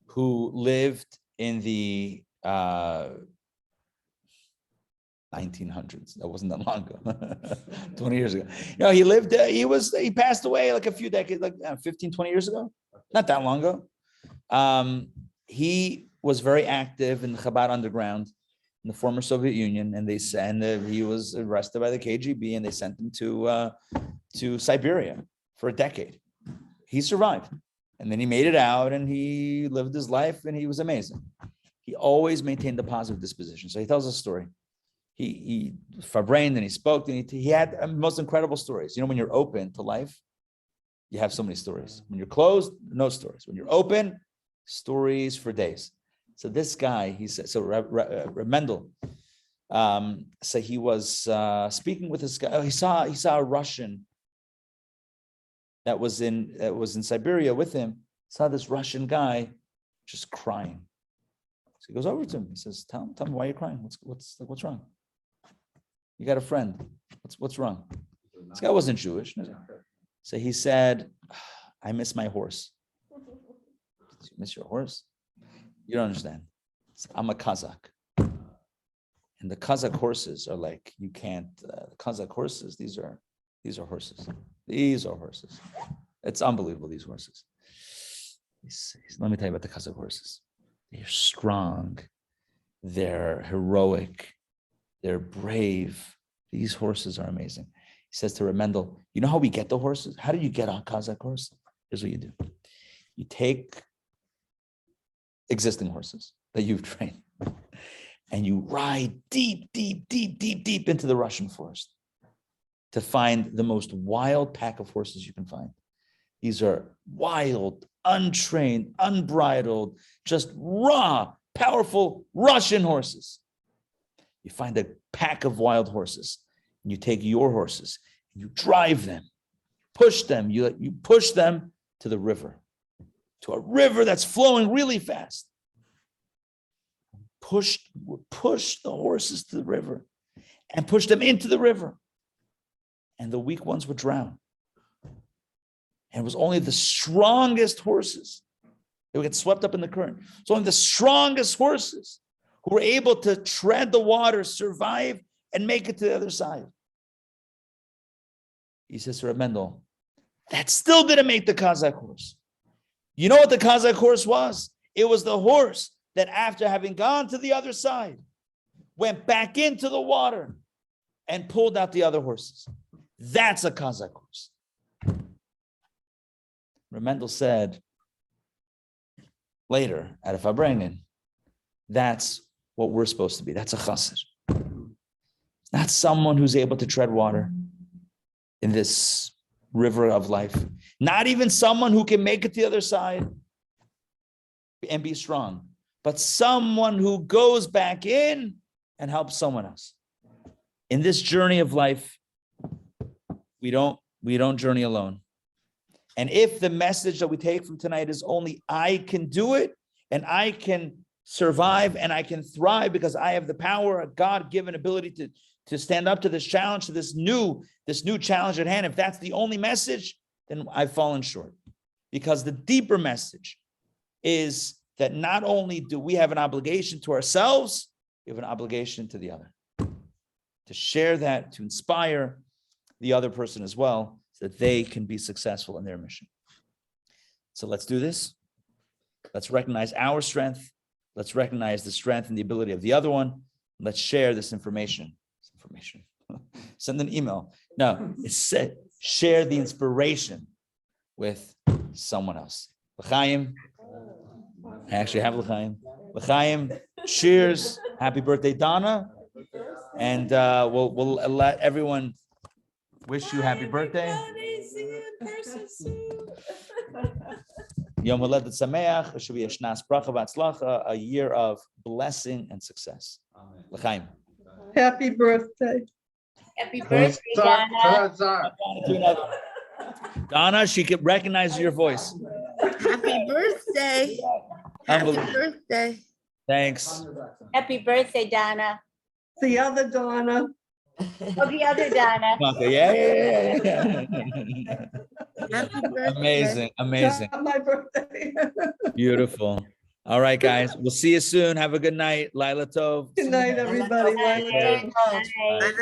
who lived in the 1900s. That wasn't that long ago. 20 years ago. He passed away like a few decades, like 15, 20 years ago. Not that long ago. He was very active in the Chabad underground in the former Soviet Union, and he was arrested by the KGB, and they sent him to Siberia for a decade. He survived, and then he made it out, and he lived his life, and he was amazing. He always maintained a positive disposition. So he tells a story. He farbrained and he spoke, and he had most incredible stories. When you're open to life, you have so many stories. When you're closed, no stories. When you're open, stories for days. So this guy, he said, so Reb Mendel, So he was speaking with this guy. Oh, he saw a Russian that was in Siberia with him. Saw this Russian guy just crying. So he goes over to him. He says, "Tell me why you're crying. What's wrong? You got a friend. What's wrong?" This guy wasn't Jewish. So he said, "I miss my horse." "You miss your horse? You don't understand. I'm a Kazakh. And the Kazakh horses are like, you can't, the Kazakh horses, these are horses. These are horses. It's unbelievable, these horses. Let me tell you about the Kazakh horses. They're strong. They're heroic. They're brave. These horses are amazing." He says to Remendel, "You know how we get the horses? How do you get a Kazakh horse? Here's what you do. You take existing horses that you've trained, and you ride deep into the Russian forest to find the most wild pack of horses you can find. These are wild, untrained, unbridled, just raw, powerful Russian horses. You find a pack of wild horses, and you take your horses, and you drive them, push them, you push them to the river, to a river that's flowing really fast. Push the horses to the river and push them into the river. And the weak ones would drown. And it was only the strongest horses that would get swept up in the current. It's only the strongest horses who were able to tread the water, survive, and make it to the other side." He says to Reb Mendel, "That still didn't make the Kazakh horse. You know what the Kazakh horse was? It was the horse that after having gone to the other side, went back into the water and pulled out the other horses. That's a Kazakh horse." Remendel said later at a Farbrengen, that's what we're supposed to be. That's a chassid. Not someone who's able to tread water in this river of life. Not even someone who can make it to the other side and be strong, but someone who goes back in and helps someone else. In this journey of life, we don't journey alone. And if the message that we take from tonight is only I can do it and I can survive and I can thrive because I have the power, a God-given ability to stand up to this challenge, to this new challenge at hand, if that's the only message, then I've fallen short. Because the deeper message is that not only do we have an obligation to ourselves, we have an obligation to the other. To share that, to inspire the other person as well, so that they can be successful in their mission. So let's do this. Let's recognize our strength. Let's recognize the strength and the ability of the other one. Let's share this information. Send an email. No, it's share the inspiration with someone else. L'chaim. I actually have L'chaim. L'chaim. Cheers. Happy birthday, Donna. And we'll let everyone wish you happy birthday. Yom Haledet Sameach. It should be a shnas bracha v'atzlacha, a year of blessing and success. L'chaim. Happy birthday. Happy birthday, Donna. Donna, she can recognize your voice. Happy birthday. Happy birthday. Thanks. Happy birthday, Donna. The other Donna. Oh, the other Donna. Okay, yeah. Happy birthday. Amazing. Not my birthday. Beautiful. All right, guys. We'll see you soon. Have a good night. Laila Tov. Good night, everybody. Bye. Bye.